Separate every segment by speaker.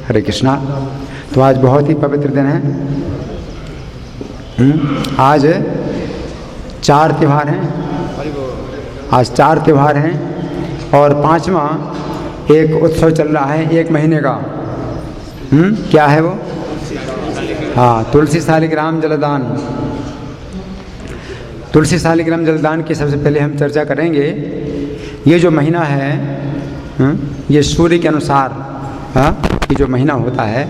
Speaker 1: हरे कृष्णा। तो आज बहुत ही पवित्र दिन है। आज 4 त्यौहार हैं। आज 4 त्यौहार हैं और 5वां एक उत्सव चल रहा है 1 महीने का। क्या है वो? हाँ, तुलसी शालिग्राम जलदान। तुलसी शालिग्राम जलदान की सबसे पहले हम चर्चा करेंगे। ये जो महीना है, ये सूर्य के अनुसार ये जो महीना होता है,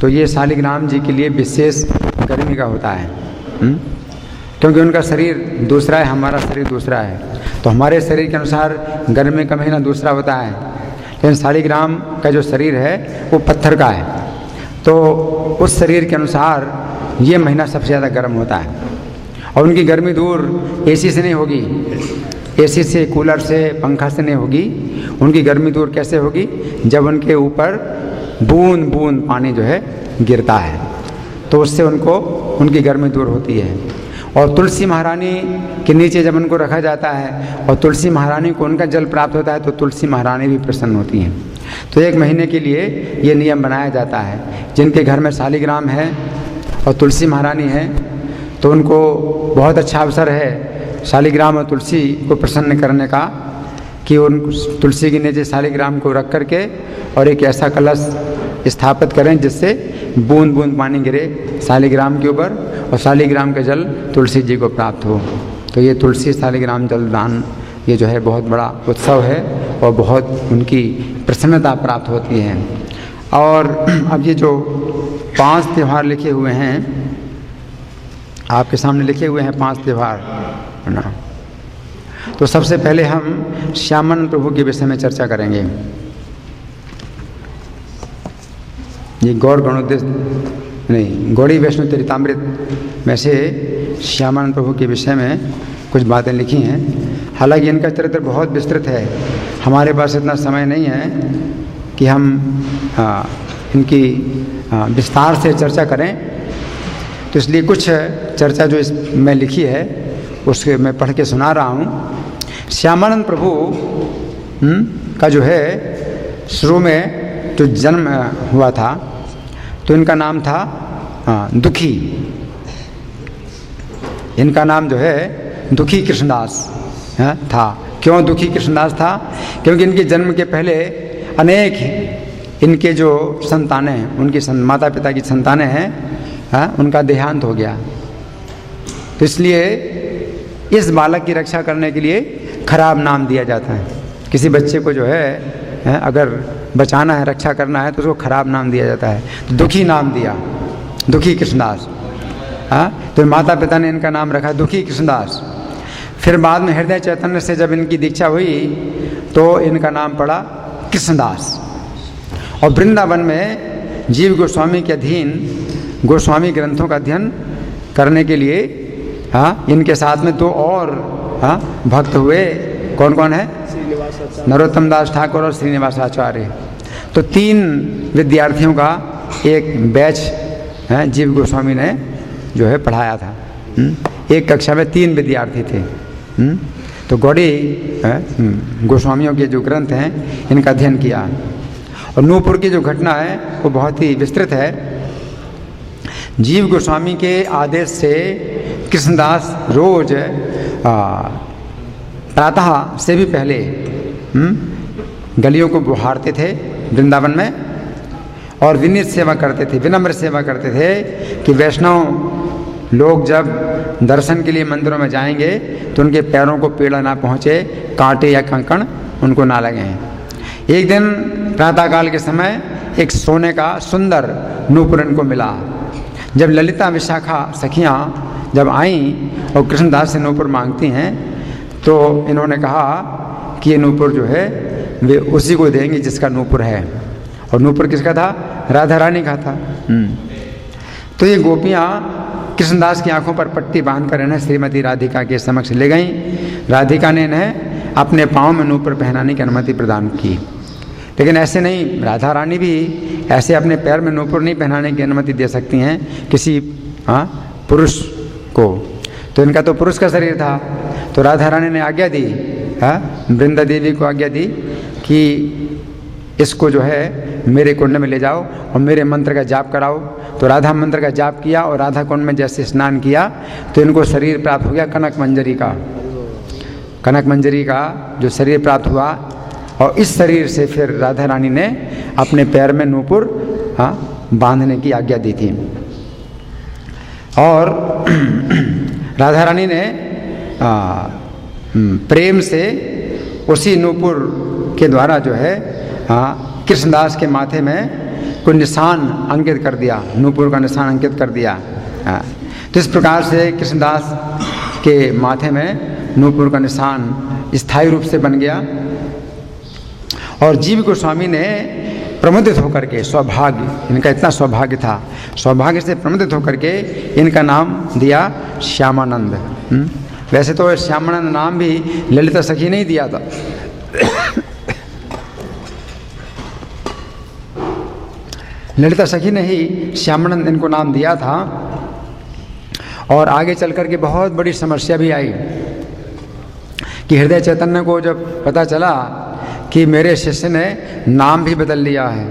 Speaker 1: तो ये शालिग्राम जी के लिए विशेष गर्मी का होता है। क्योंकि उनका शरीर दूसरा है, हमारा शरीर दूसरा है। तो हमारे शरीर के अनुसार गर्मी का महीना दूसरा होता है, लेकिन शालिग्राम का जो शरीर है वो पत्थर का है। तो उस शरीर के अनुसार ये महीना सबसे ज़्यादा गर्म होता है। और उनकी गर्मी दूर एसी से नहीं होगी, एसी से, कूलर से, पंखा से नहीं होगी। उनकी गर्मी दूर कैसे होगी? जब उनके ऊपर बूंद बूंद पानी जो है गिरता है, तो उससे उनकी गर्मी दूर होती है। और तुलसी महारानी के नीचे जब उनको रखा जाता है और तुलसी महारानी को उनका जल प्राप्त होता है, तो तुलसी महारानी भी प्रसन्न होती हैं। तो 1 महीने के लिए ये नियम बनाया जाता है। जिनके घर में शालिग्राम है और तुलसी महारानी है, तो उनको बहुत अच्छा अवसर है शालिग्राम और तुलसी को प्रसन्न करने का, कि उन तुलसी के नीचे शालिग्राम को रख करके और एक ऐसा कलश स्थापित करें जिससे बूंद बूंद पानी गिरे शालिग्राम के ऊपर और शालिग्राम का जल तुलसी जी को प्राप्त हो। तो ये तुलसी शालिग्राम जलदान, ये जो है बहुत बड़ा उत्सव है और बहुत उनकी प्रसन्नता प्राप्त होती है। और अब ये जो 5 त्यौहार लिखे हुए हैं, आपके सामने लिखे हुए हैं 5 त्यौहार, है ना। तो सबसे पहले हम श्यामानंद प्रभु के विषय में चर्चा करेंगे। ये गौड़ी वैष्णव चरितामृत में से श्यामानंद प्रभु के विषय में कुछ बातें लिखी हैं। हालांकि इनका चरित्र बहुत विस्तृत है, हमारे पास इतना समय नहीं है कि हम इनकी विस्तार से चर्चा करें। तो इसलिए कुछ चर्चा जो इसमें लिखी है उसके मैं पढ़ के सुना रहा हूँ। श्यामानंद प्रभु का जो है शुरू में जो जन्म हुआ था, तो इनका नाम था दुखी। इनका नाम जो है दुखी कृष्णदास था। क्यों दुखी कृष्णदास था? क्योंकि इनके जन्म के पहले अनेक इनके जो संतानें हैं, उनकी माता पिता की संतानें हैं, उनका देहांत हो गया। तो इसलिए इस बालक की रक्षा करने के लिए खराब नाम दिया जाता है। किसी बच्चे को जो है अगर बचाना है, रक्षा करना है, तो उसको खराब नाम दिया जाता है। तो दुखी नाम दिया, दुखी कृष्णदास। तो माता पिता ने इनका नाम रखा दुखी कृष्णदास। फिर बाद में हृदय चैतन्य से जब इनकी दीक्षा हुई तो इनका नाम पड़ा कृष्णदास। और वृंदावन में जीव गोस्वामी के अधीन गोस्वामी ग्रंथों का अध्ययन करने के लिए इनके साथ में 2 और भक्त हुए। कौन कौन है? नरोत्तम दास ठाकुर और श्रीनिवास आचार्य। तो 3 विद्यार्थियों का एक बैच जीव गोस्वामी ने जो है पढ़ाया था। एक कक्षा में 3 विद्यार्थी थे। तो गौड़ी गोस्वामियों के जो ग्रंथ हैं इनका अध्ययन किया। और नूपुर की जो घटना है वो बहुत ही विस्तृत है। जीव गोस्वामी के आदेश से कृष्णदास रोज प्रातः से भी पहले गलियों को बुहारते थे वृंदावन में, और विनीत सेवा करते थे, विनम्र सेवा करते थे कि वैष्णव लोग जब दर्शन के लिए मंदिरों में जाएंगे तो उनके पैरों को पीड़ा ना पहुँचे, कांटे या कंकड़ उनको ना लगें। एक दिन प्रातःकाल के समय एक सोने का सुंदर नूपुर इनको मिला। जब ललिता विशाखा सखियाँ जब आईं और कृष्णदास से नूपुर मांगती हैं, तो इन्होंने कहा कि ये नूपुर जो है वे उसी को देंगे जिसका नूपुर है। और नूपुर किसका था? राधा रानी का था। तो ये गोपियाँ कृष्णदास की आंखों पर पट्टी बांधकर इन्हें श्रीमती राधिका के समक्ष ले गईं। राधिका ने इन्हें अपने पाँव में नूपुर पहनाने की अनुमति प्रदान की। लेकिन ऐसे नहीं, राधा रानी भी ऐसे अपने पैर में नूपुर नहीं पहनाने की अनुमति दे सकती हैं किसी पुरुष को। तो इनका तो पुरुष का शरीर था। तो राधा रानी ने आज्ञा दी, वृंदा देवी को आज्ञा दी कि इसको जो है मेरे कुंड में ले जाओ और मेरे मंत्र का जाप कराओ। तो राधा मंत्र का जाप किया और राधा कुंड में जैसे स्नान किया तो इनको शरीर प्राप्त हो गया कनक मंजरी का। कनक मंजरी का जो शरीर प्राप्त हुआ और इस शरीर से फिर राधा रानी ने अपने पैर में नूपुर बांधने की आज्ञा दी थी। और राधा रानी ने प्रेम से उसी नूपुर के द्वारा जो है कृष्णदास के माथे में कोई निशान अंकित कर दिया, नूपुर का निशान अंकित कर दिया। तो इस प्रकार से कृष्णदास के माथे में नूपुर का निशान स्थायी रूप से बन गया। और जीव गोस्वामी ने प्रमुदित होकर के, सौभाग्य, इनका इतना सौभाग्य था, सौभाग्य से प्रमुदित होकर के इनका नाम दिया श्यामानंद। वैसे तो श्यामानंद नाम भी ललिता सखी ने ही दिया था। ललिता सखी ने ही श्यामानंद इनको नाम दिया था। और आगे चल कर के बहुत बड़ी समस्या भी आई कि हृदय चैतन्य को जब पता चला कि मेरे शिष्य ने नाम भी बदल लिया है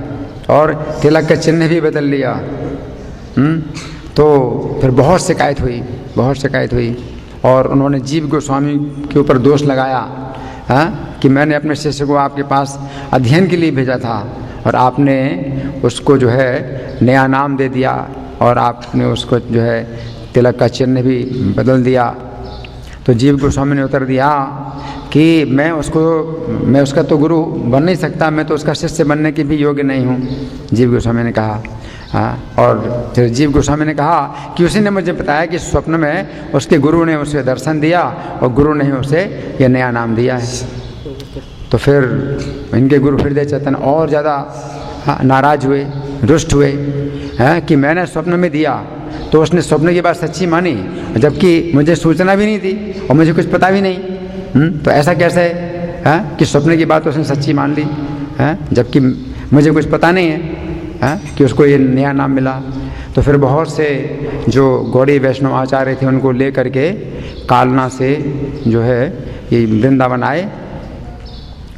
Speaker 1: और तिलक का चिन्ह भी बदल लिया, तो फिर बहुत शिकायत हुई, बहुत शिकायत हुई। और उन्होंने जीव गोस्वामी के ऊपर दोष लगाया कि मैंने अपने शिष्य को आपके पास अध्ययन के लिए भेजा था और आपने उसको जो है नया नाम दे दिया और आपने उसको जो है तिलक का चिन्ह भी बदल दिया। तो जीव गोस्वामी ने उत्तर दिया कि मैं उसका तो गुरु बन नहीं सकता, मैं तो उसका शिष्य बनने की भी योग्य नहीं हूँ, जीव गोस्वामी ने कहा। और फिर जीव गोस्वामी ने कहा कि उसी ने मुझे बताया कि स्वप्न में उसके गुरु ने उसे दर्शन दिया और गुरु ने उसे यह नया नाम दिया है। तो फिर इनके गुरु हृदय चैतन्य और ज़्यादा नाराज हुए, रुष्ट हुए कि मैंने स्वप्न में दिया तो उसने स्वप्न की बात सच्ची मानी, जबकि मुझे सूचना भी नहीं थी और मुझे कुछ पता भी नहीं। तो ऐसा कैसे है कि स्वप्न की बात उसने सच्ची मान ली, जबकि मुझे कुछ पता नहीं है कि उसको ये नया नाम मिला। तो फिर बहुत से जो गौड़ी वैष्णव आचार्य थे उनको ले करके कालना से जो है ये वृंदावन आए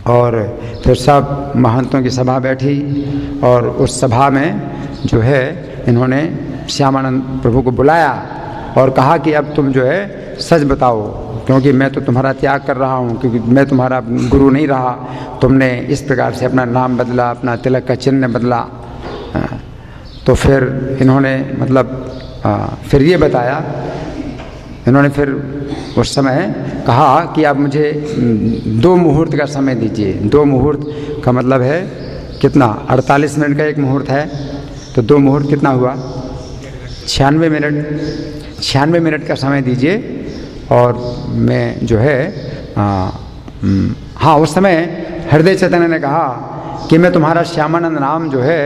Speaker 1: और फिर सब महंतों की सभा बैठी और उस सभा में जो है इन्होंने श्यामानंद प्रभु को बुलाया और कहा कि अब तुम जो है सच बताओ, क्योंकि मैं तो तुम्हारा त्याग कर रहा हूँ, क्योंकि मैं तुम्हारा गुरु नहीं रहा, तुमने इस प्रकार से अपना नाम बदला, अपना तिलक का चिन्ह बदला। तो फिर इन्होंने फिर ये बताया, इन्होंने फिर उस समय कहा कि आप मुझे 2 मुहूर्त का समय दीजिए। 2 मुहूर्त का मतलब है कितना, 48 मिनट का एक मुहूर्त है, तो 2 मुहूर्त कितना हुआ, 96 मिनट। 96 मिनट का समय दीजिए और मैं जो है हाँ, उस समय हृदय चैतन्य ने कहा कि मैं तुम्हारा श्यामानंद नाम जो है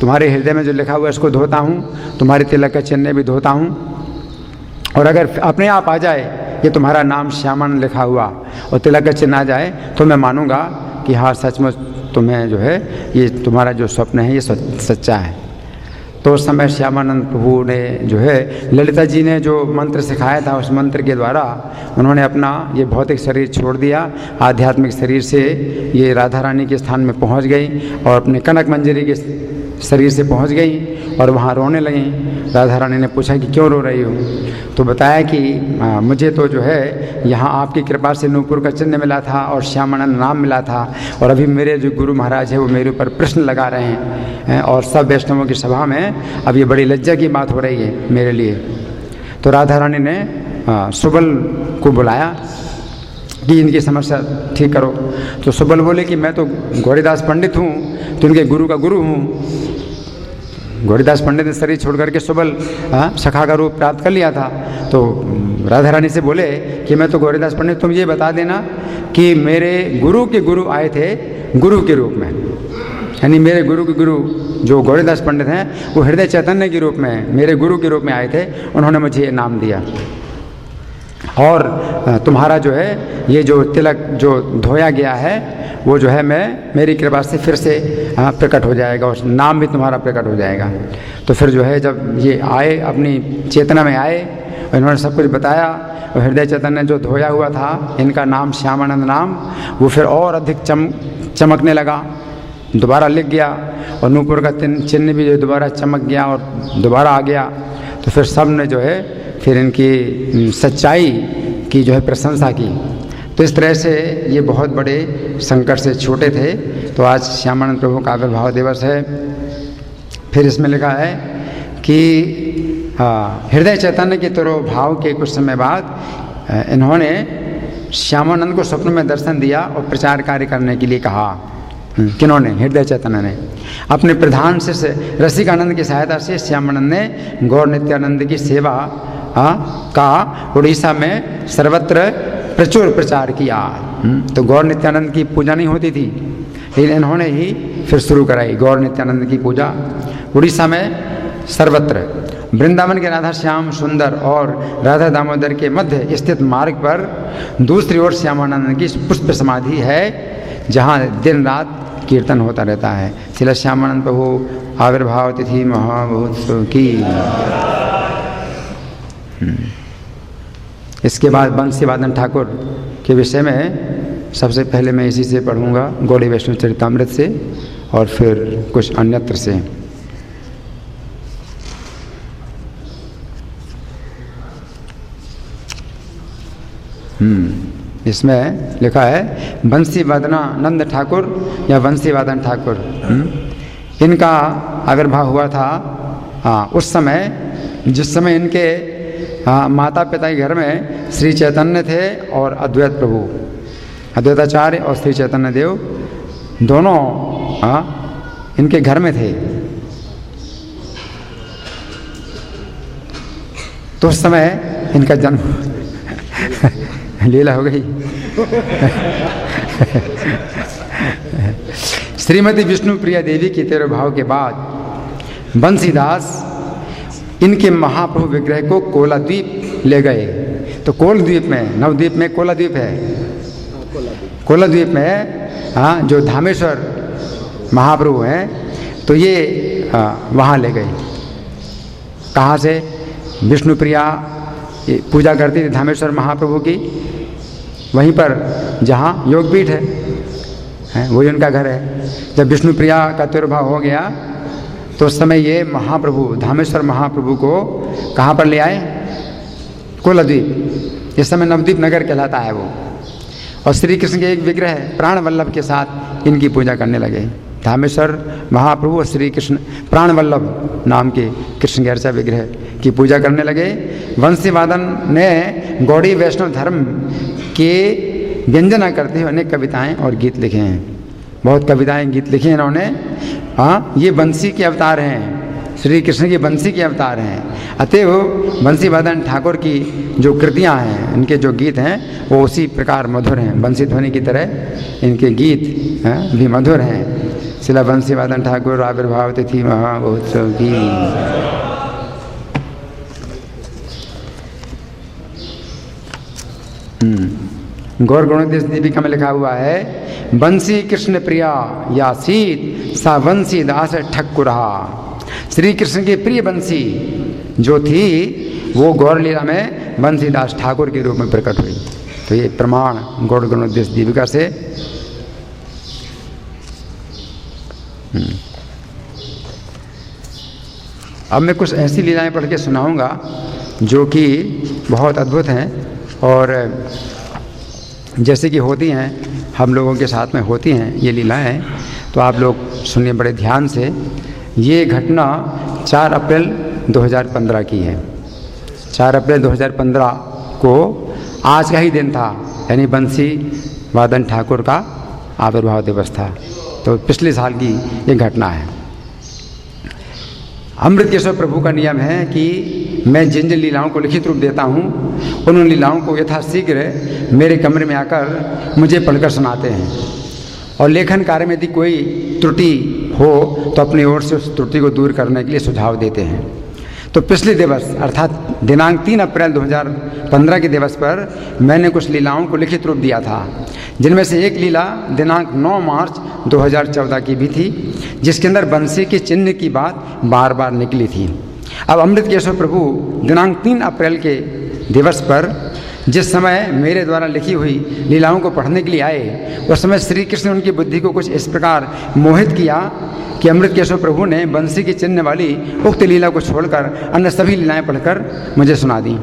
Speaker 1: तुम्हारे हृदय में जो लिखा हुआ है इसको धोता हूँ, तुम्हारे तिलक का चिन्ह भी धोता हूँ, और अगर अपने आप आ जाए ये तुम्हारा नाम श्यामानंद लिखा हुआ और तिलक का चिन्ह आ जाए तो मैं मानूंगा कि हाँ सचमुच तुम्हें जो है ये तुम्हारा जो स्वप्न है ये सच्चा है। तो उस समय श्यामानंद प्रभु ने जो है ललिता जी ने जो मंत्र सिखाया था उस मंत्र के द्वारा उन्होंने अपना ये भौतिक शरीर छोड़ दिया, आध्यात्मिक शरीर से ये राधा रानी के स्थान में पहुंच गई और अपने कनक मंजरी के शरीर से पहुंच गई और वहाँ रोने लगी। राधा रानी ने पूछा कि क्यों रो रही हो, तो बताया कि मुझे तो जो है यहाँ आपकी कृपा से नूपुर का चिन्ह मिला था और श्यामानंद नाम मिला था, और अभी मेरे जो गुरु महाराज है वो मेरे ऊपर प्रश्न लगा रहे हैं और सब वैष्णवों की सभा में अब ये बड़ी लज्जा की बात हो रही है मेरे लिए। तो राधा रानी ने सुबल को बुलाया कि इनकी समस्या ठीक करो। तो सुबल बोले कि मैं तो गौरीदास पंडित हूँ, तो इनके गुरु का गुरु हूँ। गौरीदास पंडित ने शरीर छोड़ करके सुबल सखा का रूप प्राप्त कर लिया था। तो राधा रानी से बोले कि मैं तो गौरीदास पंडित, तुम ये बता देना कि मेरे गुरु के गुरु आए थे गुरु के रूप में, यानी मेरे गुरु के गुरु जो गौरीदास पंडित हैं वो हृदय चैतन्य के रूप में मेरे गुरु के रूप में आए थे, उन्होंने मुझे ये नाम दिया। और तुम्हारा जो है ये जो तिलक जो धोया गया है वो जो है मेरी कृपा से फिर से प्रकट हो जाएगा और नाम भी तुम्हारा प्रकट हो जाएगा। तो फिर जो है जब ये आए अपनी चेतना में आए, इन्होंने सब कुछ बताया और हृदय चैतन्य जो धोया हुआ था इनका नाम श्यामानंद नाम वो फिर और अधिक चमकने लगा, दोबारा लिख गया और नूपुर का चिन्ह भी जो दोबारा चमक गया और दोबारा आ गया। तो फिर सब ने जो है फिर इनकी सच्चाई की जो है प्रशंसा की। तो इस तरह से ये बहुत बड़े संकट से छूटे थे। तो आज श्यामानंद प्रभु का आविर्भाव दिवस है। फिर इसमें लिखा है कि हृदय चैतन्य के तिरोभाव के कुछ समय बाद इन्होंने श्यामानंद को स्वप्न में दर्शन दिया और प्रचार कार्य करने के लिए कहा। किन्होंने? हृदय चैतन्य ने। अपने प्रधान शिष्य रसिकानंद की सहायता से श्यामानंद ने गौर नित्यानंद की सेवा का उड़ीसा में सर्वत्र प्रचुर प्रचार किया। तो गौर नित्यानंद की पूजा नहीं होती थी, लेकिन इन्होंने ही फिर शुरू कराई गौर नित्यानंद की पूजा उड़ीसा में सर्वत्र। वृंदावन के राधा श्याम सुंदर और राधा दामोदर के मध्य स्थित मार्ग पर दूसरी ओर श्यामानंद की पुष्प समाधि है, जहाँ दिन रात कीर्तन होता रहता है। श्रील श्यामानंद प्रभु आविर्भाव तिथि महामहोत्सव की। इसके बाद बंसी वादन ठाकुर के विषय में सबसे पहले मैं इसी से पढ़ूंगा, गौड़ी वैष्णव चरितामृत से, और फिर कुछ अन्यत्र से। इसमें लिखा है बंसी वादनानंद ठाकुर या बंसी वादन ठाकुर। इनका आविर्भाव हुआ था उस समय जिस समय इनके माता पिता के घर में श्री चैतन्य थे और अद्वैत प्रभु, अद्वैताचार्य और श्री चैतन्य देव दोनों इनके घर में थे। तो उस समय इनका जन्म लीला हो गई। श्रीमती विष्णु प्रिया देवी के तिरोभाव के बाद बंसीदास इनके महाप्रभु विग्रह को कोलाद्वीप ले गए। तो कोलद्वीप में, नवद्वीप में कोलाद्वीप है, कोलाद्वीप में जो धामेश्वर महाप्रभु हैं, तो ये वहाँ ले गए। कहाँ से? विष्णु प्रिया पूजा करती थी धामेश्वर महाप्रभु की, वहीं पर जहाँ योगपीठ है वही उनका घर है। जब विष्णु प्रिया का तिरोभाव हो गया तो उस समय ये महाप्रभु धामेश्वर महाप्रभु को कहाँ पर ले आए? कोलाद्वीप। इस समय नवद्वीप नगर कहलाता है वो। और श्री कृष्ण के एक विग्रह प्राण वल्लभ के साथ इनकी पूजा करने लगे। धामेश्वर महाप्रभु और श्री कृष्ण प्राण वल्लभ नाम के कृष्ण के अर्चा विग्रह की पूजा करने लगे। वंशी वादन ने गौड़ी वैष्णव धर्म के व्यंजना करते हुए अनेक कविताएं और गीत लिखे हैं। बहुत कविताएं गीत लिखे हैं इन्होंने। ये बंसी के अवतार हैं, श्री कृष्ण की बंसी के अवतार हैं। अतएव बंसी वादन ठाकुर की जो कृतियां हैं, इनके जो गीत हैं, वो उसी प्रकार मधुर हैं। बंसी ध्वनि की तरह इनके गीत भी मधुर हैं। श्रील बंसी वादन ठाकुर आविर्भाव तिथि महामहोत्सव की। गौर गुणोदेश दीपिका में लिखा हुआ है बंसी कृष्ण प्रिया या सीत सा बंसी दास ठकुरा। श्री कृष्ण की प्रिय बंसी जो थी वो गौर लीला में बंसीदास ठाकुर के रूप में प्रकट हुई। तो ये प्रमाण गौर गुणोदेश दीपिका से। अब मैं कुछ ऐसी लीलाएं पढ़ के सुनाऊंगा जो कि बहुत अद्भुत हैं और जैसे कि होती हैं, हम लोगों के साथ में होती हैं ये लीलाएं। तो आप लोग सुनिए बड़े ध्यान से। ये घटना 4 अप्रैल 2015 की है। 4 अप्रैल 2015 को आज का ही दिन था, यानी बंसी वादन ठाकुर का आविर्भाव दिवस था। तो पिछले साल की ये घटना है। अमृतकेशव प्रभु का नियम है कि मैं जिन जिन लीलाओं को लिखित रूप देता हूँ उन लीलाओं को यथाशीघ्र मेरे कमरे में आकर मुझे पढ़कर सुनाते हैं, और लेखन कार्य में यदि कोई त्रुटि हो तो अपनी ओर से उस त्रुटि को दूर करने के लिए सुझाव देते हैं। तो पिछले दिवस अर्थात दिनांक 3 अप्रैल 2015 के दिवस पर मैंने कुछ लीलाओं को लिखित रूप दिया था, जिनमें से एक लीला दिनांक 9 मार्च 2014 की भी थी, जिसके अंदर बंसी के चिन्ह की बात बार बार निकली थी। अब अमृतकेशव प्रभु दिनांक 3 अप्रैल के दिवस पर जिस समय मेरे द्वारा लिखी हुई लीलाओं को पढ़ने के लिए आए, उस समय श्री कृष्ण ने उनकी बुद्धि को कुछ इस प्रकार मोहित किया कि अमृत केशव प्रभु ने बंसी की चिन्ह वाली उक्त लीला को छोड़कर अन्य सभी लीलाएं पढ़कर मुझे सुना दी।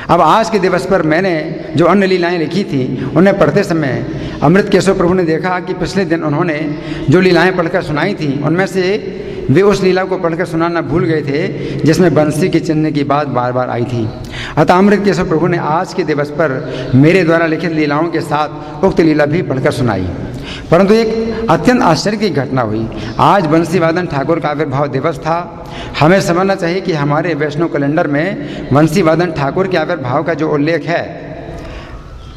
Speaker 1: अब आज के दिवस पर मैंने जो अन्य लीलाएं लिखी थी उन्हें पढ़ते समय अमृत केशव प्रभु ने देखा कि पिछले दिन उन्होंने जो लीलाएं पढ़कर सुनाई थी उनमें से वे उस लीला को पढ़कर सुनाना भूल गए थे जिसमें बंसी के चिन्ह की बात बार बार आई थी। अतः अमृत केशव प्रभु ने आज के दिवस पर मेरे द्वारा लिखित लीलाओं के साथ उक्त लीला भी पढ़कर सुनाई। परंतु एक अत्यंत आश्चर्य की घटना हुई। आज बंसी वादन ठाकुर का आविर्भाव दिवस था। हमें समझना चाहिए कि हमारे वैष्णव कैलेंडर में बंसी वादन ठाकुर के आविर्भाव का जो उल्लेख है,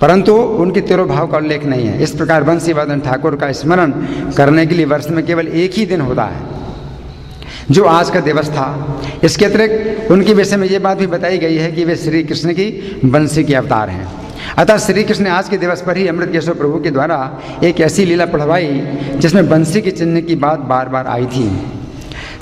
Speaker 1: परंतु उनके तिरोभाव का उल्लेख नहीं है। इस प्रकार बंसी वादन ठाकुर का स्मरण करने के लिए वर्ष में केवल एक ही दिन होता है, जो आज का दिवस था। इसके अतिरिक्त उनके विषय में ये बात भी बताई गई है कि वे श्री कृष्ण की बंसी के अवतार हैं। अतः श्री कृष्ण ने आज के दिवस पर ही अमृत केशव प्रभु के द्वारा एक ऐसी लीला पढ़वाई जिसमें बंसी के चिन्ह की बात बार बार आई थी।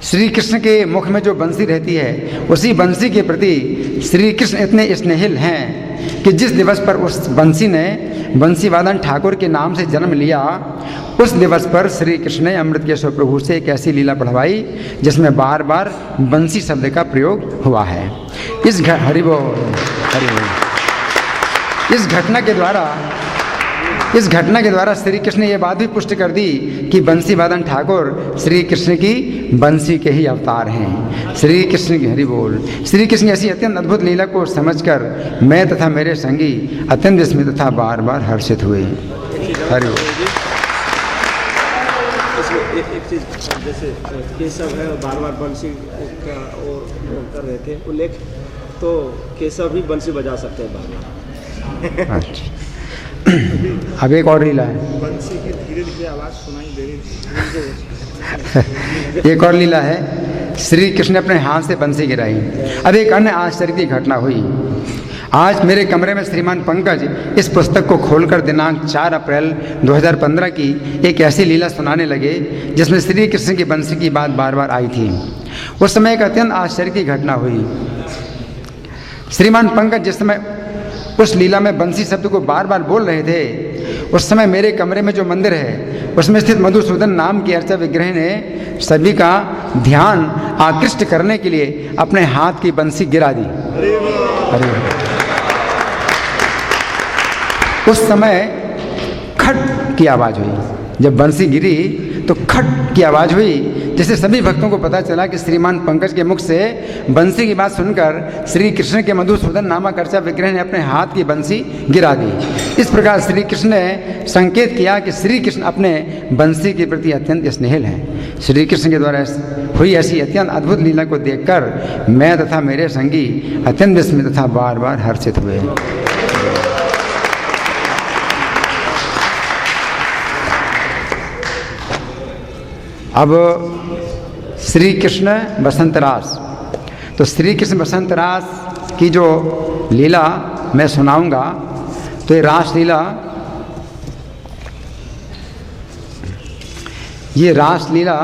Speaker 1: श्री कृष्ण के मुख में जो बंसी रहती है, उसी बंसी के प्रति श्री कृष्ण इतने स्नेहिल हैं कि जिस दिवस पर उस बंसी ने बंसी वादन ठाकुर के नाम से जन्म लिया, उस दिवस पर श्री कृष्ण ने अमृत केशव प्रभु से एक ऐसी लीला पढ़वाई जिसमें बार बार बंसी शब्द का प्रयोग हुआ है। इस घटना के द्वारा श्री कृष्ण ने यह बात भी पुष्ट कर दी कि बंसी वादन ठाकुर श्री कृष्ण की बंसी के ही अवतार हैं। श्री कृष्ण की हरि बोल। श्री कृष्ण की ऐसी अत्यंत अद्भुत लीला को समझकर मैं तथा मेरे संगी अत्यंत विस्मित तथा बार बार हर्षित हुए। हरि बोल।
Speaker 2: एक चीज़ जैसे केशव है और बार बार बंसी का और कर रहे थे उल्लेख, तो केशव भी बंसी बजा सकते हैं बार बार।
Speaker 1: अच्छा, अब एक और लीला है।
Speaker 2: बंसी की धीरे धीरे आवाज़ सुनाई दे रही थी।
Speaker 1: एक और लीला है, श्री कृष्ण ने अपने हाथ से बंसी गिराई। अब एक अन्य आश्चर्य की घटना हुई। आज मेरे कमरे में श्रीमान पंकज इस पुस्तक को खोलकर दिनांक 4 अप्रैल 2015 की एक ऐसी लीला सुनाने लगे जिसमें श्री कृष्ण की बंसी की बात बार बार आई थी। उस समय एक अत्यंत आश्चर्य की घटना हुई। श्रीमान पंकज जिस समय उस लीला में बंसी शब्द को बार बार बोल रहे थे, उस समय मेरे कमरे में जो मंदिर है उसमें स्थित मधुसूदन नाम की अर्चा विग्रह ने सभी का ध्यान आकृष्ट करने के लिए अपने हाथ की बंसी गिरा दी। अरे उस समय खट की आवाज़ हुई। जब बंसी गिरी तो खट की आवाज़ हुई, जिससे सभी भक्तों को पता चला कि श्रीमान पंकज के मुख से बंसी की बात सुनकर श्री कृष्ण के मधुसूदन नामक अर्चा विग्रह ने अपने हाथ की बंसी गिरा दी। इस प्रकार श्री कृष्ण ने संकेत किया कि श्री कृष्ण अपने बंसी के प्रति अत्यंत स्नेहिल हैं। श्री कृष्ण के द्वारा हुई ऐसी अत्यंत अद्भुत लीला को देखकर मैं तथा मेरे संगी अत्यंत विस्मित तथा बार बार हर्षित हुए। अब श्री कृष्ण बसंत रास, तो श्री कृष्ण बसंत रास की जो लीला मैं सुनाऊंगा, तो ये रास लीला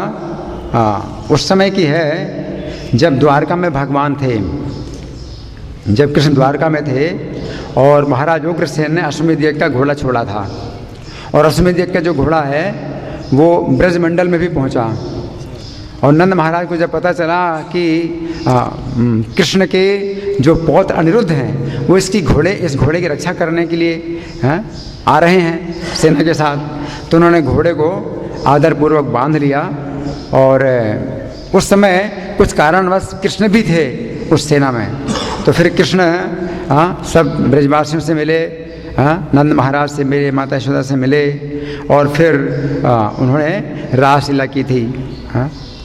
Speaker 1: उस समय की है जब द्वारका में भगवान थे, जब कृष्ण द्वारका में थे और महाराज उग्रसेन ने अश्वमेध यज्ञ का घोड़ा छोड़ा था। और अश्वमेध यज्ञ का जो घोड़ा है वो ब्रजमंडल में भी पहुंचा। और नंद महाराज को जब पता चला कि कृष्ण के जो पौत्र अनिरुद्ध हैं वो इस घोड़े की रक्षा करने के लिए आ रहे हैं सेना के साथ, तो उन्होंने घोड़े को आदरपूर्वक बांध लिया। और उस समय कुछ कारणवश कृष्ण भी थे उस सेना में। तो फिर कृष्ण सब ब्रजवासियों से मिले, नंद महाराज से मिले, माता यशोदा से मिले, और फिर उन्होंने रासलीला की थी।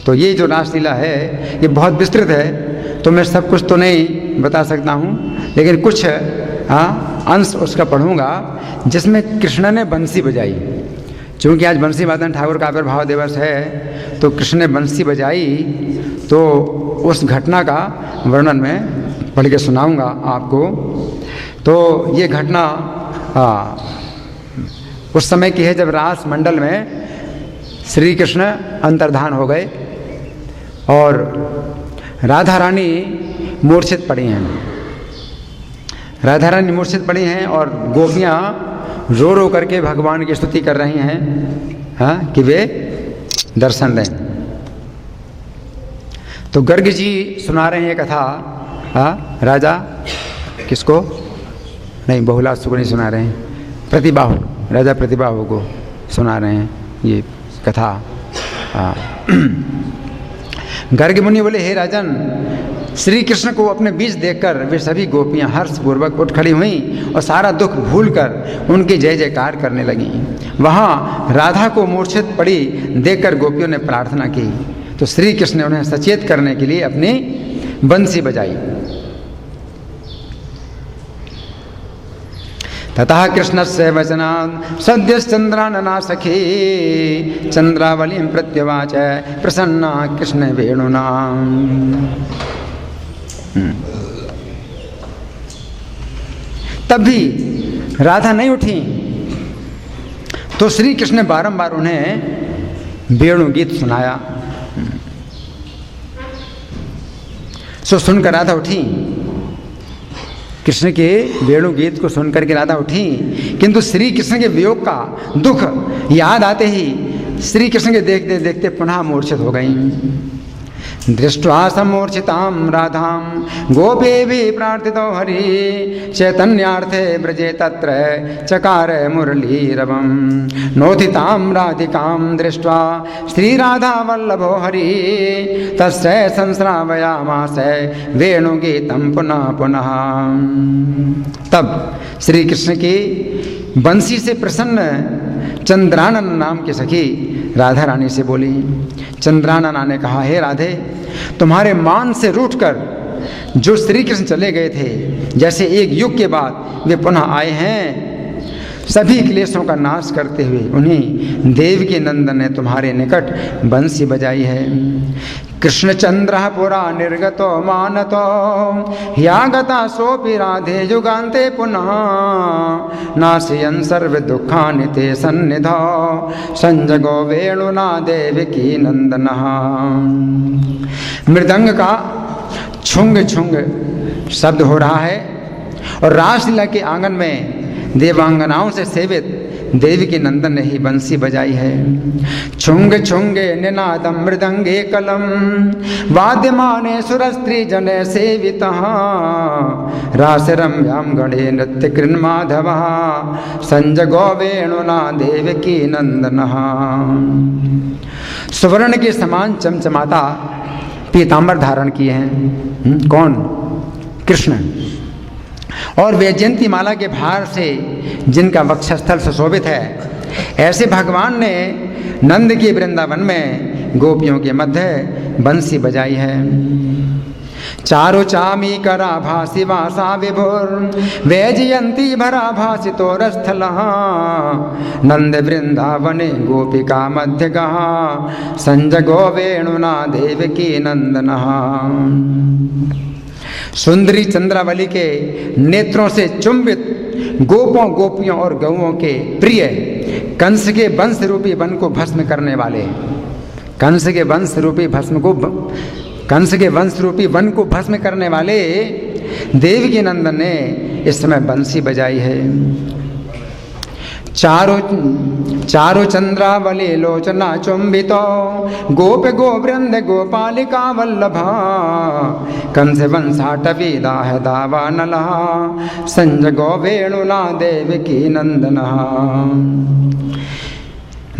Speaker 1: तो ये जो रासलीला है ये बहुत विस्तृत है, तो मैं सब कुछ तो नहीं बता सकता हूँ, लेकिन कुछ अंश उसका पढ़ूंगा जिसमें कृष्ण ने बंसी बजाई। चूँकि आज बंसी वादन ठाकुर का आविर्भाव दिवस है, तो कृष्ण ने बंसी बजाई, तो उस घटना का वर्णन मैं पढ़ के सुनाऊंगा आपको। तो ये घटना उस समय की है जब रास मंडल में श्री कृष्ण अंतर्धान हो गए और राधा रानी मूर्छित पड़ी हैं। राधा रानी मूर्छित पड़ी हैं और गोपियाँ रो रो करके भगवान की स्तुति कर रही हैं, हाँ, कि वे दर्शन दें। तो गर्ग जी सुना रहे हैं ये कथा, हाँ, राजा किसको नहीं, बहुलास्तु को नहीं सुना रहे हैं, प्रतिबाहु, राजा प्रतिबाहु को सुना रहे हैं ये कथा। गर्ग मुनि बोले, हे राजन, श्री कृष्ण को अपने बीच देखकर वे सभी गोपियां हर्षपूर्वक उठ खड़ी हुईं और सारा दुख भूलकर उनकी जय जयकार करने लगीं। वहाँ राधा को मूर्छित पड़ी देखकर गोपियों ने प्रार्थना की, तो श्री कृष्ण ने उन्हें सचेत करने के लिए अपनी बंसी बजाई। ततः कृष्णस्य वचनात् सद्यश्चन्द्रानना सखी चंद्रावलीं प्रत्युवाच प्रसन्ना कृष्ण वेणुना। तब भी राधा नहीं उठी, तो श्री कृष्ण ने बारंबार उन्हें वेणु गीत सुनाया। सो सुनकर राधा उठी, कृष्ण के वेणु गीत को सुनकर के राधा उठी, किंतु श्री कृष्ण के वियोग का दुख याद आते ही श्री कृष्ण के देखते देखते पुनः मूर्छित हो गईं। दृष्ट्वा समूर्छितां राधां गोपीभिः प्रार्थितो हरि चैतन्यार्थे ब्रजे तत्र चकार मुरलीरवं नोथितां राधिकां दृष्ट्वा श्रीराधा वल्लभो हरि तस्य संश्रावयामास वेणुगीतं पुनः पुनः। तब श्री कृष्ण की बंसी से प्रसन्न चंद्रानन नाम की सखी राधा रानी से बोली। चंद्रानना ने कहा, हे राधे, तुम्हारे मान से रूठकर जो श्री कृष्ण चले गए थे, जैसे एक युग के बाद वे पुनः आए हैं, सभी क्लेशों का नाश करते हुए उन्हीं देवकी नंदन ने तुम्हारे निकट बंसी बजाई है। कृष्णचंद्र पुरा निर्गतो मानतो ह्यागता सोपि राधे युगान्ते पुनः नाशयन् सर्व दुखानि ते सन्निधौ संजगो वेणुना देवकी नंदनः। मृदंग का छुंग छुंग शब्द हो रहा है और रासलीला के आंगन में देवांगनाओं से सेवित देवकी नंदन ने ही बंसी बजाई है। छुंग छुंगे निनादम मृदंगे कलम वाद्यमाने सुरस्त्री जने सेवितः रासरम्याम गणे नृत्य कृन् माधवः संजगो वेणुना देवकी नंदनः। सुवर्ण के समान चमचमाता पीतांबर धारण किए हैं, कौन? कृष्ण। और वैजयंती माला के भार से जिनका वक्षस्थल सुशोभित है, ऐसे भगवान ने नंद के वृंदावन में गोपियों के मध्य बंसी बजाई है। चारु चामी करा भासी वासा विभुर वैजयंती भरा भासी तोरस्थलः नंद वृंदावने गोपिका मध्य गहा संजगो वेणुना देवकी नंदनः। सुंदरी चंद्रावली के नेत्रों से चुंबित गोपों गोपियों और गौओं के प्रिय कंस के वंश रूपी वन को भस्म करने वाले, कंस के वंश रूपी वन को भस्म करने वाले देवकी नंदन ने इस समय बंसी बजाई है। चारु चंद्रावली लोचना चुंबितो गोप गोवृंद गोपालिका वल्लभा कंस वंशाटवी दाह दावानलः संजगो वेणुना देवकी नंदनः।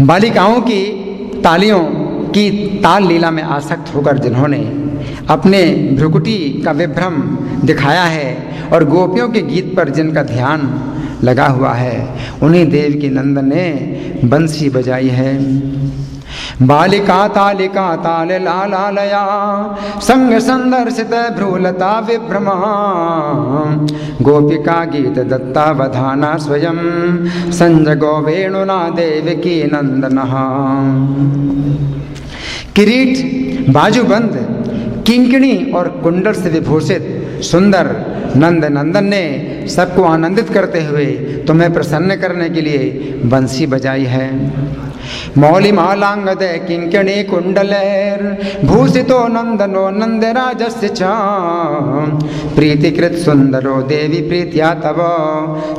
Speaker 1: बालिकाओं की तालियों की ताल लीला में आसक्त होकर जिन्होंने अपने भ्रुकुटी का विभ्रम दिखाया है और गोपियों के गीत पर जिनका ध्यान लगा हुआ है, उन्हीं देवकी नंदन ने बंसी बजाई है। बालिका तालिका ताल लालालया संग संदर्शित भ्रूलता विभ्रमा गोपिका गीत दत्तावधाना स्वयं संजगो वेणुना देवकी नंदनः। किरीट, बाजूबंद, किंकिणी और कुंडल से विभूषित सुंदर नंद नंदन ने सबको आनंदित करते हुए तुम्हें प्रसन्न करने के लिए बंसी बजाई है। मौलिमालांगद किंकणी कुंडलैर भूषितो नंदनो नंदराजस्य च प्रीतिकृत सुंदरो देवी प्रीत्या तव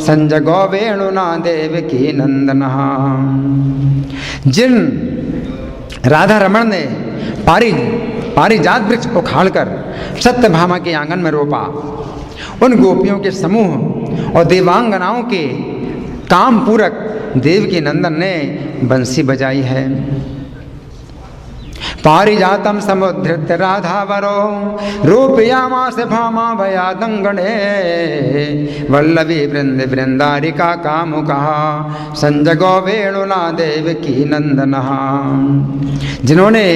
Speaker 1: संजगो वेणुना देवकी नंदनः। जिन राधा रमण ने पारिजात वृक्ष उखाड़कर सत्यभामा के आंगन में रोपा, उन गोपियों के समूह और देवांगनाओं के काम पूरक देवकी नंदन ने बंसी बजाई है। पारिजातम समुद्धृत्य राधावरो रूपयामास भामा भयादंगणे वल्लभी वृंद वृंदारिका कामुकः संजगो वेणुना देवकी नंदनः। जिन्होंने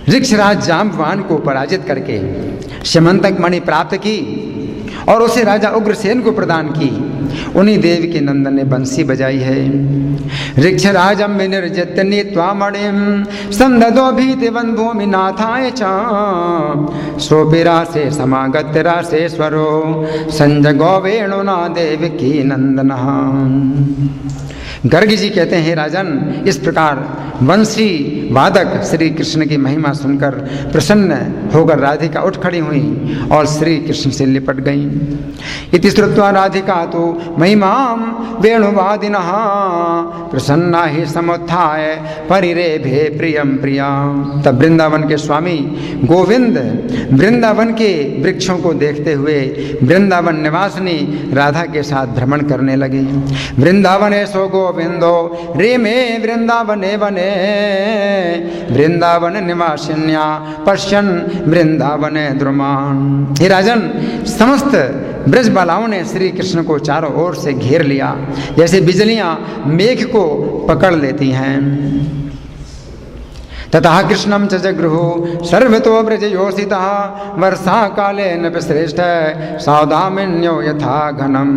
Speaker 1: ऋक्षराज जाम्बवान को पराजित करके स्यमंतक मणि प्राप्त की और उसे राजा उग्रसेन को प्रदान की, उन्हीं देव के नंदन ने बंसी बजाई है। ऋक्षराजम विनिर्जित्य नीत्वा मणिम संददो भीतिवन भूमि नाथाय च सोपिरासे समागत रासेश्वरो संजगो वेणुना देवकी नंदनः। गर्ग जी कहते हैं, राजन, इस प्रकार वंशी वादक श्री कृष्ण की महिमा सुनकर प्रसन्न होकर राधिका उठ खड़ी हुई और श्री कृष्ण से लिपट गईं। इति श्रुत्वा राधिका तो महिमां वेणुवादिनः प्रसन्ना ही समुत्थाय परिरेभे प्रियम प्रिया। तब वृंदावन के स्वामी गोविंद वृंदावन के वृक्षों को देखते हुए वृंदावन निवासिनी राधा के साथ भ्रमण करने लगे। वृंदावने सो गोविंदो रे में वृंदावने वने वृंदावन निवासिन्या पश्यन वृंदावने द्रुमान। हे राजन, समस्त ब्रज बालाओं ने श्री कृष्ण को चारों ओर से घेर लिया, जैसे बिजलियां मेघ को पकड़ लेती हैं। ततः कृष्णं च जगृहु सर्वतो व्रजयोषितः वर्षा काले नपि श्रेष्ठ सौदामिन्यो यथा घनम।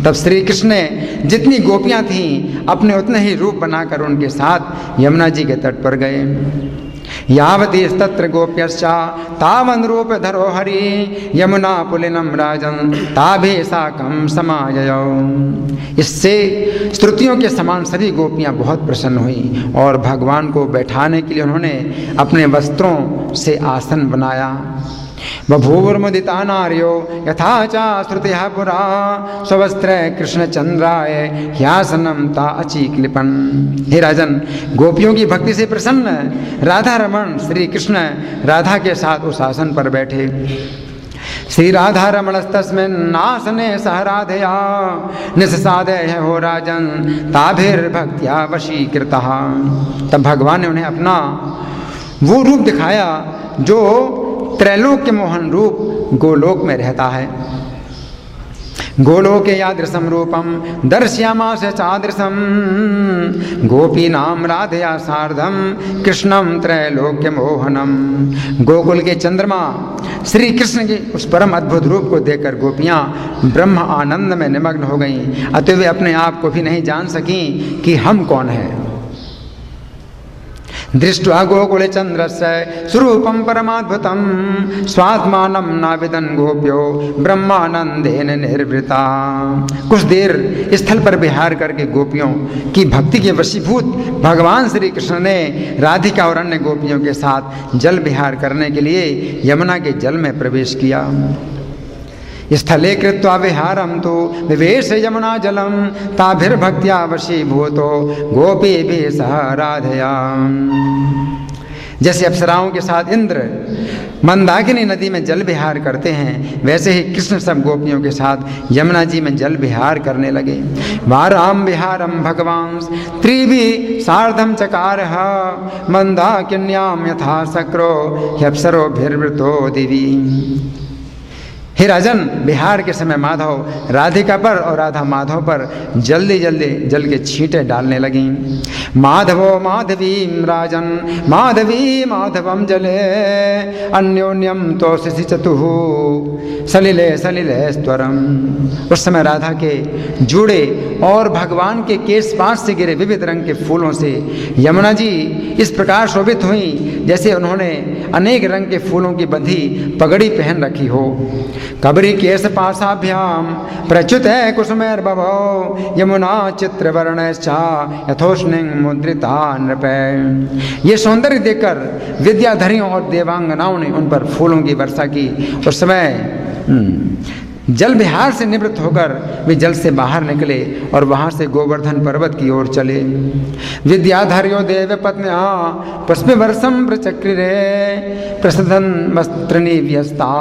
Speaker 1: तब श्री कृष्ण ने जितनी गोपियां थीं अपने उतने ही रूप बनाकर उनके साथ यमुना जी के तट पर गए। यावती तत्र गोप्यश्च तावन रूप धरो हरि यमुना पुलिनम राजन ताभे साकं समाययौ। इससे स्तुतियों के समान सभी गोपियां बहुत प्रसन्न हुई और भगवान को बैठाने के लिए उन्होंने अपने वस्त्रों से आसन बनाया। बभूवुर्मुदिता नार्यो यथा च श्रुतिः पुरा स्ववस्त्रे कृष्णचंद्राय ह्यासनं ता अचीक्लिपन्। हे राजन, गोपियों की भक्ति से प्रसन्न राधा रमण श्री कृष्ण राधा के साथ उस आसन पर बैठे। श्री राधा रमणस्तस्मिन्नासने सह राधया निस्सादय हो राजन ताभिर्भक्त्या वशीकृतः। तब भगवान ने उन्हें अपना वो रूप दिखाया जो त्रैलोक्य मोहन रूप गोलोक में रहता है। गोलोके यादृशं रूपम दर्श्यामास चादृशम गोपीनाम राधया सार्धम कृष्णम त्रैलोक्य मोहनम। गोकुल के चंद्रमा श्री कृष्ण के उस परम अद्भुत रूप को देखकर गोपियां ब्रह्म आनंद में निमग्न हो गईं, अतः वे अपने आप को भी नहीं जान सकीं कि हम कौन हैं। दृष्ट्वा गोकुले चंद्रस्य स्वरूपं परमाद्भुतं स्वात्मानं नाविदन् गोप्यो ब्रह्मानंदेन निर्वृता। कुछ देर स्थल पर विहार करके गोपियों की भक्ति के वशीभूत भगवान श्री कृष्ण ने राधिका और अन्य गोपियों के साथ जल विहार करने के लिए यमुना के जल में प्रवेश किया। स्थले कृत्वा विहारं तो विवेश यमुना जलम ताभिर्भक्त्या वशीभूतो गोपीभिः सह राधया। जैसे अप्सराओं के साथ इंद्र मंदाकिनी नदी में जल विहार करते हैं, वैसे ही कृष्ण सब गोपियों के साथ यमुना जी में जल विहार करने लगे। वाराम विहारम भगवान त्रिभि सार्धम चकारः मंदाकिन्याम यथा सक्रो ह्यप्सरोभिर्वृतो दिवि। हे राजन, बिहार के समय माधव राधिका पर और राधा माधव पर जल्दी जल्दी जल के छींटे डालने लगीं। माधवो माधवीं राजन माधवी माधवम जले अन्योन्यम तो चतुः सलिले सलिले स्वरम। उस समय राधा के जूड़े और भगवान के केश पास से गिरे विविध रंग के फूलों से यमुना जी इस प्रकार शोभित हुई जैसे उन्होंने अनेक रंग के फूलों की बंधी पगड़ी पहन रखी हो। कबरी केश पाशाभ्याम प्रच्युत कुसुमैर्बभौ यमुना चित्रवर्णश्चा यथोष्णिं मुद्रिता नृप। ये सौंदर्य देखकर विद्याधरियों और देवांगनाओं ने उन पर फूलों की वर्षा की। उस समय जल विहार से निवृत्त होकर वे जल से बाहर निकले और वहां से गोवर्धन पर्वत की ओर चले। विद्याधर्यो देव पत्न्या पुष्प वर्षम प्रचक्रिरे प्रसदन वस्त्रनी व्यस्ता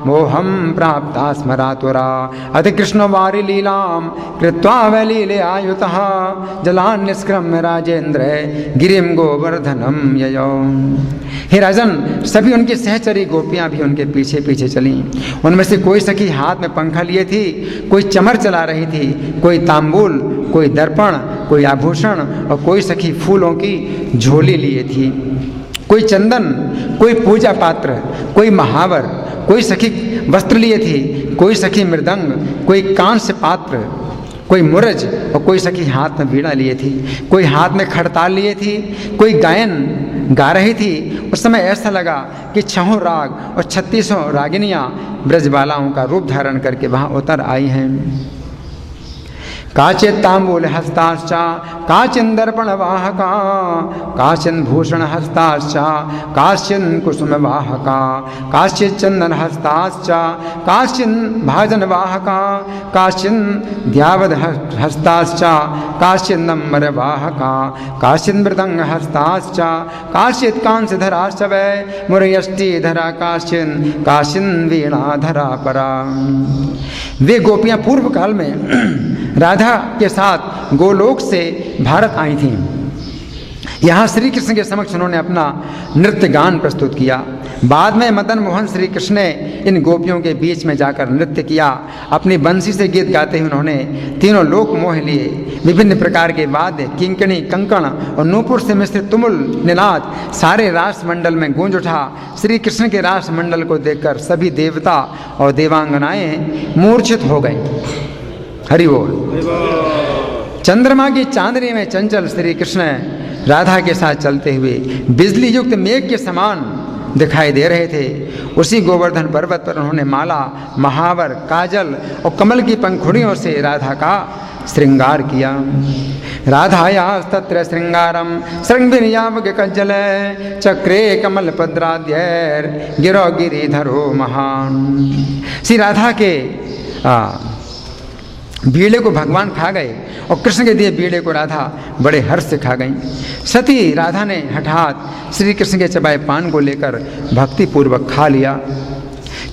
Speaker 1: मोहम प्राप्ता स्मरातुरा अति कृष्ण वारी लीलाम कृत्वा वलीले आयुतः जलान निष्क्रम्य राजेंद्र गिरिम गोवर्धनम ययो। हे राजन, सभी उनकी सहचरी गोपियां भी उनके पीछे पीछे चलीं। उनमें से कोई सखी हाथ में पंखा लिए थी, कोई चमर चला रही थी, कोई तांबूल, कोई दर्पण, कोई आभूषण और कोई सखी फूलों की झोली लिए थी। कोई चंदन, कोई पूजा पात्र, कोई महावर, कोई सखी वस्त्र लिए थी, कोई सखी मृदंग, कोई कांस्य पात्र, कोई मुरज और कोई सखी हाथ में वीणा लिए थी, कोई हाथ में खड़ताल लिए थी, कोई गायन गा रही थी। उस समय ऐसा लगा कि 6 राग और 36 रागिनियाँ ब्रजबालाओं का रूप धारण करके वहाँ उतर आई हैं। काचित् तांबूल हस्ताश्चा काचिन् दर्पण वाहका काचिन् भूषण हस्ताश्चा काचिन् कुसुम वाहका काचित् चंदन हस्ताश्चा काचिन् भाजन वाहका काचिन् द्यावद हस्ताश्चा काचिन् नम्बर वाहका काचिन् मृदंग हस्ताश्चा काचित् कांस्यधराश्च वै मुरयष्टिधरा काचिन् वीणाधरा परा। वे गोपियाँ पूर्व काल में राधा के साथ गोलोक से भारत आई थीं। यहाँ श्री कृष्ण के समक्ष उन्होंने अपना नृत्य गान प्रस्तुत किया। बाद में मदन मोहन श्री कृष्ण ने इन गोपियों के बीच में जाकर नृत्य किया। अपनी बंसी से गीत गाते हुए उन्होंने तीनों लोक मोह लिए। विभिन्न प्रकार के वाद्य, किंकणी, कंकण और नूपुर से मिश्रित तुमुल निनाद सारे रासमंडल में गूंज उठा। श्री कृष्ण के रासमंडल को देखकर सभी देवता और देवांगनाएं मूर्छित हो गए। हरि बोल। चंद्रमा की चांदनी में चंचल श्री कृष्ण राधा के साथ चलते हुए बिजली युक्त मेघ के समान दिखाई दे रहे थे। उसी गोवर्धन पर्वत पर उन्होंने माला, महावर, काजल और कमल की पंखुड़ियों से राधा का श्रृंगार किया। राधाया तत्र श्रृंगारम श्रृंगिनियावग कज्जल चक्रे कमल पद्राद्यैर गिरो गिरिधरो महान। श्री राधा के बीड़े को भगवान खा गए और कृष्ण के दिए बीड़े को राधा बड़े हर्ष से खा गई। सती राधा ने हठात श्री कृष्ण के चबाए पान को लेकर भक्ति पूर्वक खा लिया।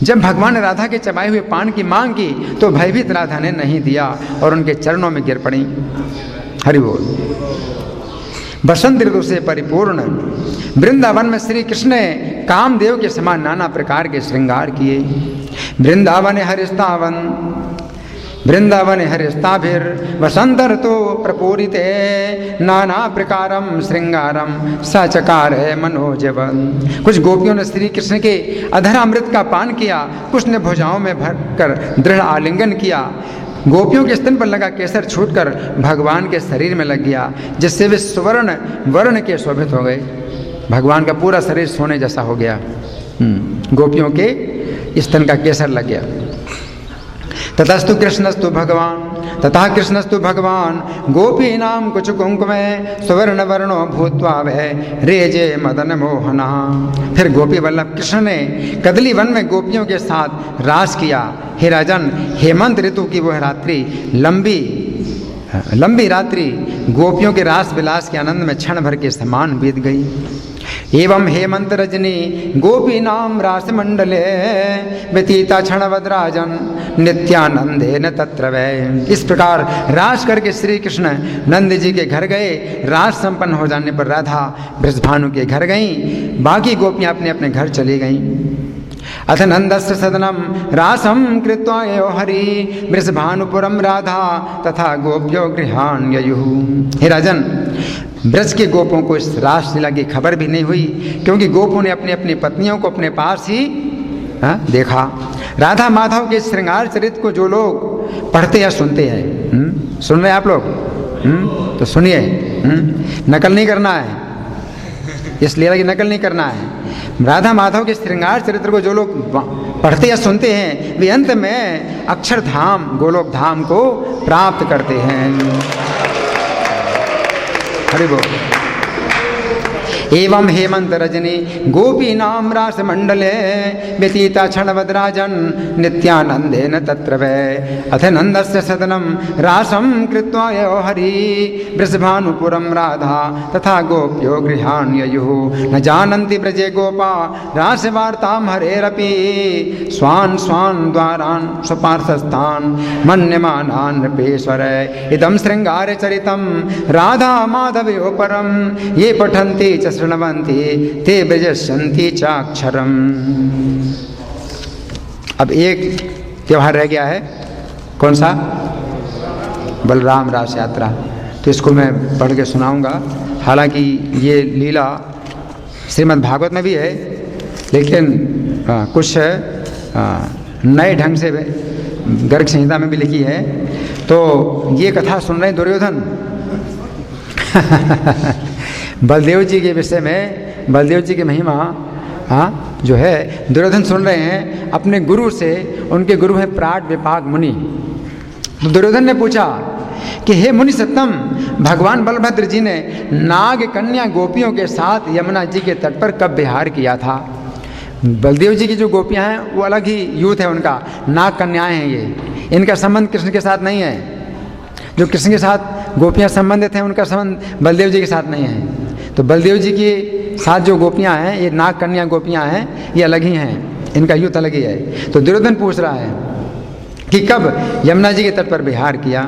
Speaker 1: जब भगवान ने राधा के चबाए हुए पान की मांग की तो भयभीत राधा ने नहीं दिया और उनके चरणों में गिर पड़ी। हरि बोल। बसंत ऋतु से परिपूर्ण वृंदावन में श्री कृष्ण ने कामदेव के समान नाना प्रकार के श्रृंगार किए। वृंदावन हरिस्ताभिर वसंत ऋतु प्रपूरिते नाना प्रकारम श्रृंगारम सचकार है मनोजवन। कुछ गोपियों ने श्री कृष्ण के अधरामृत का पान किया, कुछ ने भुजाओं में भरकर दृढ़ आलिंगन किया। गोपियों के स्तन पर लगा केसर छूटकर भगवान के शरीर में लग गया, जिससे वे स्वर्ण वर्ण के शोभित हो गए। भगवान का पूरा शरीर सोने जैसा हो गया। गोपियों के स्तन का केसर लग गया। ततस्तु कृष्णस्तु भगवान गोपीनां कुछ कुंकुमे सुवर्ण वर्णो भूत्वा वह रेजे मदन मोहना। फिर गोपी वल्लभ कृष्ण ने कदली वन में गोपियों के साथ रास किया। हे राजन, हेमंत ऋतु की वह रात्रि लंबी रात्रि गोपियों के रास विलास के आनंद में क्षण भर के समान बीत गई। एवं हेमंत रजनी गोपी नाम रास मंडले व्यतीता क्षणवद राजन नित्यानंदे न तत्र वै। इस प्रकार रास करके श्री कृष्ण नंद जी के घर गए। रास संपन्न हो जाने पर राधा बृषभानु के घर गईं। बाकी गोपियां अपने अपने घर चली गईं। अथ नंदस्य सदनम रासम कृत्वा यो हरि वृषभानुपुरम राधा तथा गोप्यो गृहान ययुः। हे राजन, ब्रज के गोपों को इस रासलीला की खबर भी नहीं हुई, क्योंकि गोपों ने अपनी अपनी पत्नियों को अपने पास ही देखा। राधा माधव के श्रृंगार चरित्र को जो लोग पढ़ते या सुनते हैं, सुन रहे हैं आप लोग? तो सुनिए, नकल नहीं करना है, इस लीला की नकल नहीं करना है। राधा माधव के श्रृंगार चरित्र को जो लोग पढ़ते या सुनते हैं वे अंत में अक्षरधाम गोलोक धाम को प्राप्त करते हैं। हरि बोल। एवं हेमंत रजनी गोपी नाम रास मंडले व्यतीता क्षणवद राजन नित्यानंदेन तत्र वै अथ नंदस्य सदनम रासम कृत्वा यो हरि वृषभानुपुरम राधा तथा गोप्यो गृहान् ययुः न जानन्ति ब्रजे गोपा रासवार्तां हरेरपि स्वान् स्वान् द्वारान् स्वपार्थस्थान् मन्यमानान् नृपेश्वर इदं शृंगार चरितं राधा माधवयो परम ये पठन्ति च शृण्वन्ति ते ब्रजस्यन्ति चाक्षरम। अब एक त्यौहार रह गया है, कौन सा? बलराम रास यात्रा। तो इसको मैं पढ़ के सुनाऊंगा। हालांकि ये लीला श्रीमद् भागवत में भी है, लेकिन कुछ नए ढंग से गर्ग संहिता में भी लिखी है। तो ये कथा सुन रहे हैं दुर्योधन बलदेव जी के विषय में, बलदेव जी की महिमा जो है दुर्योधन सुन रहे हैं अपने गुरु से। उनके गुरु हैं प्राट विपाक मुनि। तो दुर्योधन ने पूछा कि हे मुनि सत्तम, भगवान बलभद्र जी ने नाग कन्या गोपियों के साथ यमुना जी के तट पर कब विहार किया था? बलदेव जी की जो गोपियां हैं वो अलग ही यूथ है उनका, नाग कन्याएं हैं ये, इनका संबंध कृष्ण के साथ नहीं है। जो कृष्ण के साथ गोपियां संबंधित हैं उनका संबंध बलदेव जी के साथ नहीं है। तो बलदेव जी के साथ जो गोपियां हैं, ये नाग कन्या गोपियां हैं, ये अलग ही हैं, इनका यूथ अलग ही है। तो दुर्योधन पूछ रहा है कि कब यमुना जी के तट पर विहार किया।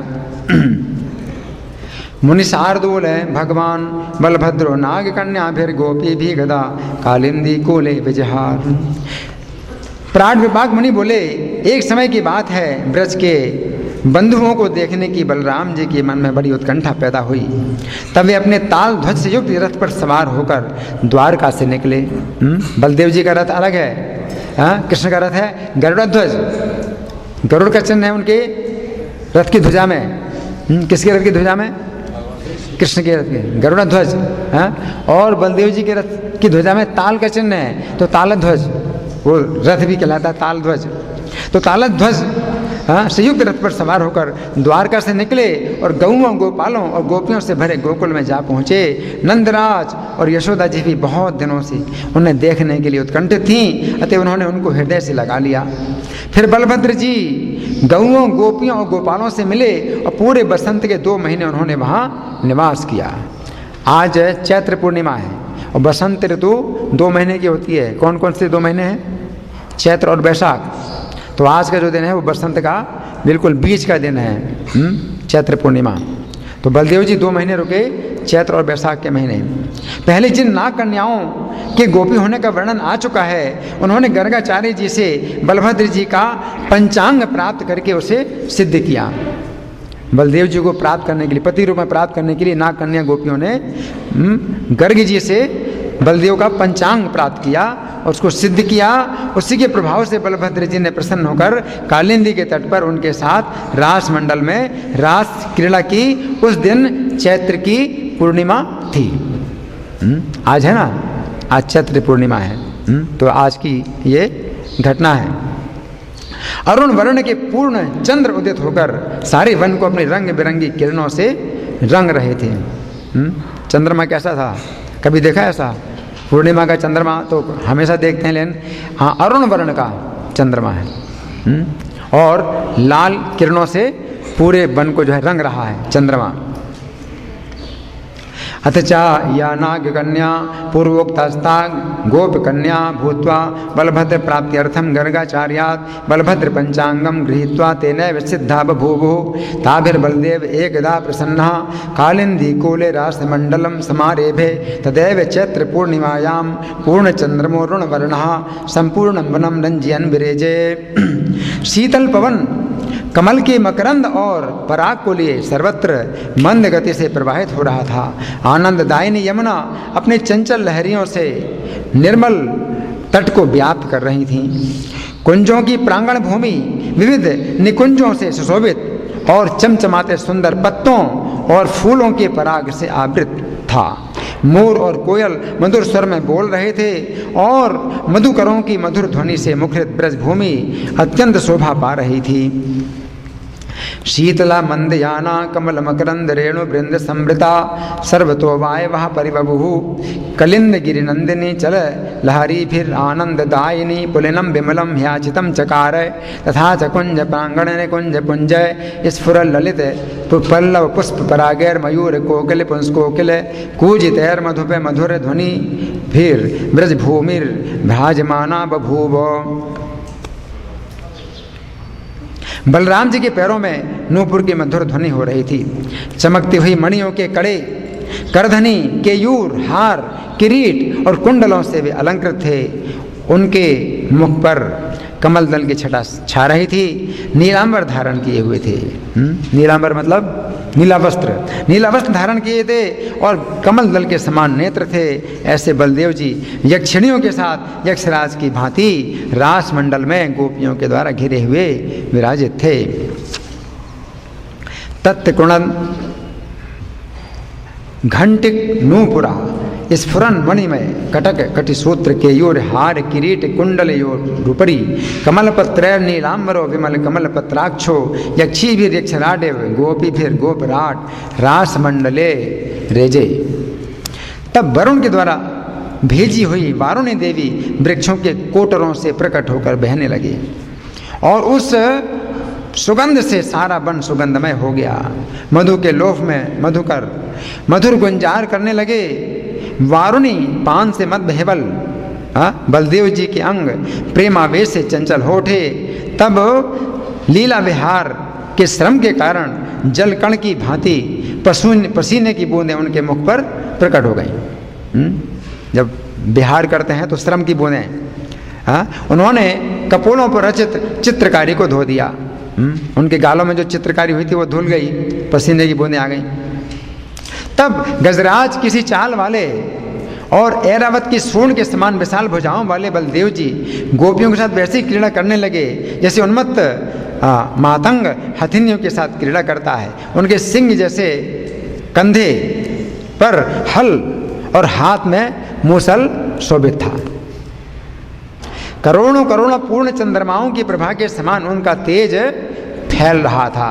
Speaker 1: मुनि शार्दूल है भगवान बलभद्रो नाग कन्या फिर गोपी भी गदा कालिंदी कोले विजहार। प्राण विभाग मुनि बोले, एक समय की बात है, ब्रज के बंधुओं को देखने की बलराम जी के मन में बड़ी उत्कंठा पैदा हुई। तब वे अपने ताल ध्वज से युक्त रथ पर सवार होकर द्वारका से निकले। बलदेव जी का रथ अलग है, कृष्ण का रथ है गरुड़ ध्वज। गरुड़ का चिन्ह है उनके रथ की ध्वजा में। किसके रथ की ध्वजा में? कृष्ण के रथ के गरुड़ ध्वज। और बलदेव जी के रथ की ध्वजा में ताल का चिन्ह है, तो ताल ध्वज, वो रथ भी कहलाता है ताल ध्वज। तो ताल ध्वज संयुक्त रथ पर सवार होकर द्वारका से निकले और गौओं गोपालों और गोपियों से भरे गोकुल में जा पहुँचे। नंदराज और यशोदा जी भी बहुत दिनों से उन्हें देखने के लिए उत्कंठित थीं, अतः उन्होंने उनको हृदय से लगा लिया। फिर बलभद्र जी गौओं गोपियों और गोपालों से मिले और पूरे बसंत के 2 महीने उन्होंने वहाँ निवास किया। आज चैत्र पूर्णिमा है और बसंत ऋतु 2 महीने की होती है। कौन कौन से 2 महीने हैं? चैत्र और बैसाख। तो आज का जो दिन है वो बसंत का बिल्कुल बीच का दिन है, चैत्र पूर्णिमा। तो बलदेव जी 2 महीने रुके, चैत्र और बैसाख के महीने। पहले जिन नाग कन्याओं के गोपी होने का वर्णन आ चुका है, उन्होंने गर्गाचार्य जी से बलभद्र जी का पंचांग प्राप्त करके उसे सिद्ध किया। बलदेव जी को प्राप्त करने के लिए, पति रूप में प्राप्त करने के लिए नाग कन्या गोपियों ने गर्ग जी से बलदेव का पंचांग प्राप्त किया और उसको सिद्ध किया। उसी के प्रभाव से बलभद्र जी ने प्रसन्न होकर कालिंदी के तट पर उनके साथ रास मंडल में रास क्रीड़ा की। उस दिन चैत्र की पूर्णिमा थी। आज है ना, आज चैत्र पूर्णिमा है। तो आज की ये घटना है। अरुण वर्ण के पूर्ण चंद्र उदित होकर सारे वन को अपनी रंग बिरंगी किरणों से रंग रहे थे। चंद्रमा कैसा था? कभी देखा ऐसा? पूर्णिमा का चंद्रमा तो हमेशा देखते हैं, लेकिन हाँ अरुण वर्ण का चंद्रमा है और लाल किरणों से पूरे वन को जो है रंग रहा है चंद्रमा। अथ चा या नाग कन्या पूर्वोक्तस्ता गोप कन्या भूत्वा बलभद्र प्राप्त्यर्थम गर्गाचार्यात् बलभद्र पंचांगम गृहीत्वा तेनैव सिद्धा बभूवुः। ताभिर्बलदेव एकदा प्रसन्नः कालिंदी कूले रासमण्डलं समारेभे तदैव चैत्र पूर्णिमायां पूर्णचंद्रमोरुणवर्णः संपूर्णं वनं रंजयन् विरेजे। शीतल पवन कमल के मकरंद और पराग को लिए सर्वत्र मंद गति से प्रवाहित हो रहा था। आनंददायिनी यमुना अपने चंचल लहरियों से निर्मल तट को व्याप्त कर रही थीं। कुंजों की प्रांगण भूमि विविध निकुंजों से सुशोभित और चमचमाते सुंदर पत्तों और फूलों के पराग से आवृत था। मोर और कोयल मधुर स्वर में बोल रहे थे और मधुकरों की मधुर ध्वनि से मुखरित ब्रजभूमि अत्यंत शोभा पा रही थी। शीतला मंदयाना कमल मकरंद रेणु वृंद समृता सर्वतो वाय वह परिबभु कलिंद गिरिनंदिनी चल लहरी फिर आनंद दायिनी पुलिनम विमलम ह्याचितम चकार तथा च कुंज प्रांगण कुंज पुंजय स्फुर ललित पल्लव पुष्प परागैर मयूर कोकिल पुंस कोकिल कूजितैर मधुपे मधुर ध्वनि फिर ब्रजभूमिर भ्राजमाना बभूव। बलराम जी के पैरों में नूपुर की मधुर ध्वनि हो रही थी। चमकती हुई मणियों के कड़े, करधनी, केयूर, हार, किरीट और कुंडलों से वे अलंकृत थे। उनके मुख पर कमल दल की छटा छा रही थी। नीलांबर धारण किए हुए थे। नीलांबर मतलब नीला वस्त्र, नीला वस्त्र धारण किए थे और कमल दल के समान नेत्र थे। ऐसे बलदेव जी यक्षिणियों के साथ यक्षराज की भांति रास मंडल में गोपियों के द्वारा घिरे हुए विराजित थे। तत्कुणन घंटिक नूपुरा स्फुरन मणिमय कटक कटिसूत्र केयूर हार किरीट कुंडल रूपरी कमलपत्र नीलांबरो विमल कमलपत्राक्षो यक्षी भी यक्षराडेव गोपी फिर गोपराट रास मंडले रेजे। तब वरुण के द्वारा भेजी हुई वारुणी देवी वृक्षों के कोटरों से प्रकट होकर बहने लगी और उस सुगंध से सारा वन सुगंधमय हो गया। मधु के लोभ में मधुकर मधुर गुंजार करने लगे। वारुणी पान से मद हेवल बलदेव जी के अंग प्रेमावेश से चंचल हो उठे। तब लीला विहार के श्रम के कारण जलकण की भांति पसीने की बूंदें उनके मुख पर प्रकट हो गई। जब विहार करते हैं तो श्रम की बूंदें उन्होंने कपोलों पर रचित चित्रकारी को धो दिया। उनके गालों में जो चित्रकारी हुई थी वो धुल गई, पसीने की बूंदें आ गई। तब गजराज किसी चाल वाले और ऐरावत की सूंड के समान विशाल भुजाओं वाले बलदेव जी गोपियों के साथ वैसी क्रीड़ा करने लगे जैसे उन्मत्त मातंग हथिनियों के साथ क्रीड़ा करता है। उनके सिंह जैसे कंधे पर हल और हाथ में मूसल शोभित था। करोड़ों करोड़ों पूर्ण चंद्रमाओं की प्रभा के समान उनका तेज फैल रहा था।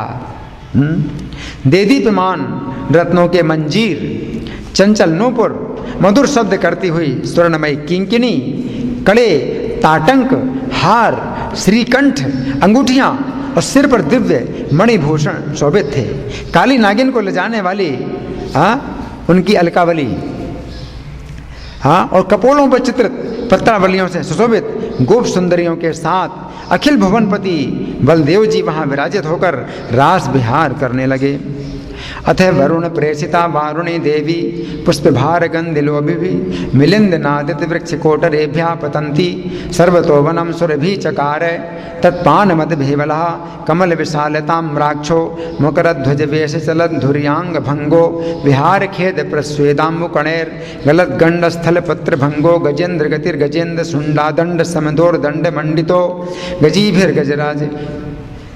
Speaker 1: देदीप्यमान रत्नों के मंजीर, चंचल नूपुर, मधुर शब्द करती हुई स्वर्णमयी किंकिनी, कड़े, ताटंक, हार, श्रीकंठ, अंगूठियां और सिर पर दिव्य मणिभूषण शोभित थे। काली नागिन को ले जाने वाली उनकी अलकावली और कपोलों पर चित्रित पत्रावलियों से सुशोभित गोप सुंदरियों के साथ अखिल भुवनपति बलदेव जी वहाँ विराजित होकर रास विहार करने लगे। अतः वरुण प्रेषिता वारुणी देवी पुष्पभार गंधिलोभिः मिलिंद नादित वृक्ष कोटरेभ्या पतंती सर्वतो वनम सुरभि चकार तत्पान मद भेवलः कमल विशालताम्राक्षो मकरध्वज वेश चलत धुर्यांग भंगो विहार खेद प्रस्वेदाम्बु कणेर गलत गंड स्थल पत्र भंगो गजेंद्र गतिर गजेंद्र सुंडादंड समदोर दंड मंडितो गजीभिर गजराज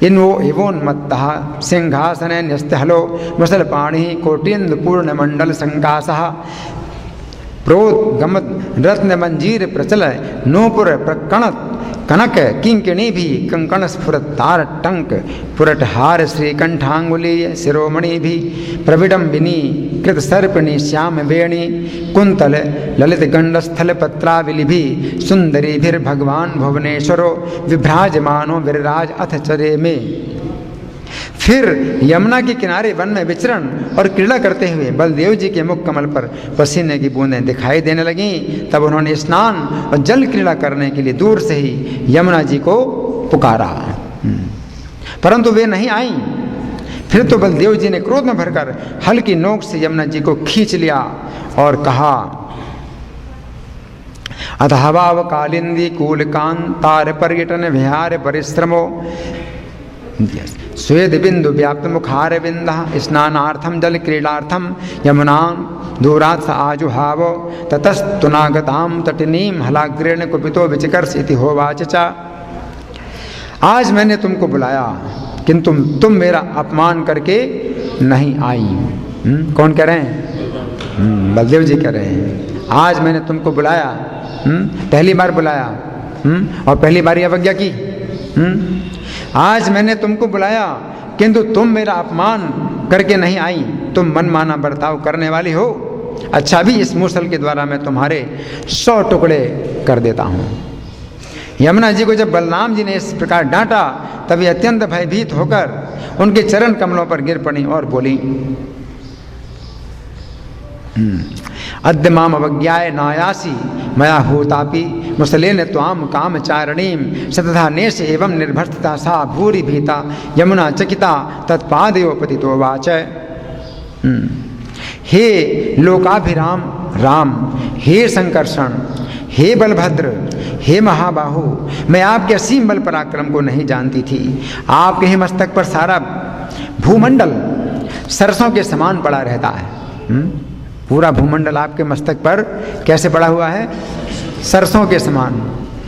Speaker 1: इन्वो एवोन्मत्तः सिंहासन न्यस्तहलो मुसलपाणि कोटिंद पूर्ण मंडल संकासः प्रोद्गमत रत्न मंजीर प्रचल नूपुर प्रकणत कनक किंकिणी भी कंकण स्फुरत तार टंक पुरटहार श्रीकंठांगुली शिरोमणि भी प्रविडम्बिनी कृत सर्पिणी श्याम वेणी कुंतल ललित गंडस्थल पत्राविलि भी सुंदरीभिर भगवान भुवनेश्वरो विभ्राजमानो विरराज अथ चरे में। फिर यमुना के किनारे वन में विचरण और क्रीड़ा करते हुए बलदेव जी के मुख कमल पर पसीने की बूंदें दिखाई देने लगीं। तब उन्होंने स्नान और जल क्रीड़ा करने के लिए दूर से ही यमुना जी को पुकारा, परंतु वे नहीं आईं। फिर तो बलदेव जी ने क्रोध में भरकर हल्की नोक से यमुना जी को खींच लिया और कहा, अथावाव कालिंदी कूलकांतार पर्यटन विहार परिश्रमो स्वेद बिंदु व्याप्त मुखार बिंद स्नानार्थम जल क्रीडार्थम यमुना दूरात् स आजुहाव ततस्तुनागताम तटिनीम हलाग्रेण कुपितो विचिकर्ष इति होवाच च। आज मैंने तुमको बुलाया किंतु तुम मेरा अपमान करके नहीं आई। कौन कह रहे हैं? बलदेव जी कह रहे हैं आज मैंने तुमको बुलाया, पहली बार बुलाया, और पहली बार अवज्ञा की। आज मैंने तुमको बुलाया किंतु तुम मेरा अपमान करके नहीं आई, तुम मनमाना बर्ताव करने वाली हो। अच्छा भी इस मूसल के द्वारा मैं तुम्हारे 100 टुकड़े कर देता हूँ। यमुना जी को जब बलराम जी ने इस प्रकार डांटा तभी अत्यंत भयभीत होकर उनके चरण कमलों पर गिर पड़ी और बोली, अद्य माम अवज्ञाय नायासी मया होतापि मुसलेन त्वाम कामचारणीम सतथा नेश एवं निर्भर्तता सा भूरि भीता यमुना चकिता तत्पादयो पतितो वाच। हे लोकाभिराम राम, हे संकर्षण, हे बलभद्र, हे महाबाहु, मैं आपके असीम बल पराक्रम को नहीं जानती थी। आपके ही मस्तक पर सारा भूमंडल सरसों के समान पड़ा रहता है। पूरा भूमंडल आपके मस्तक पर कैसे पड़ा हुआ है? सरसों के समान।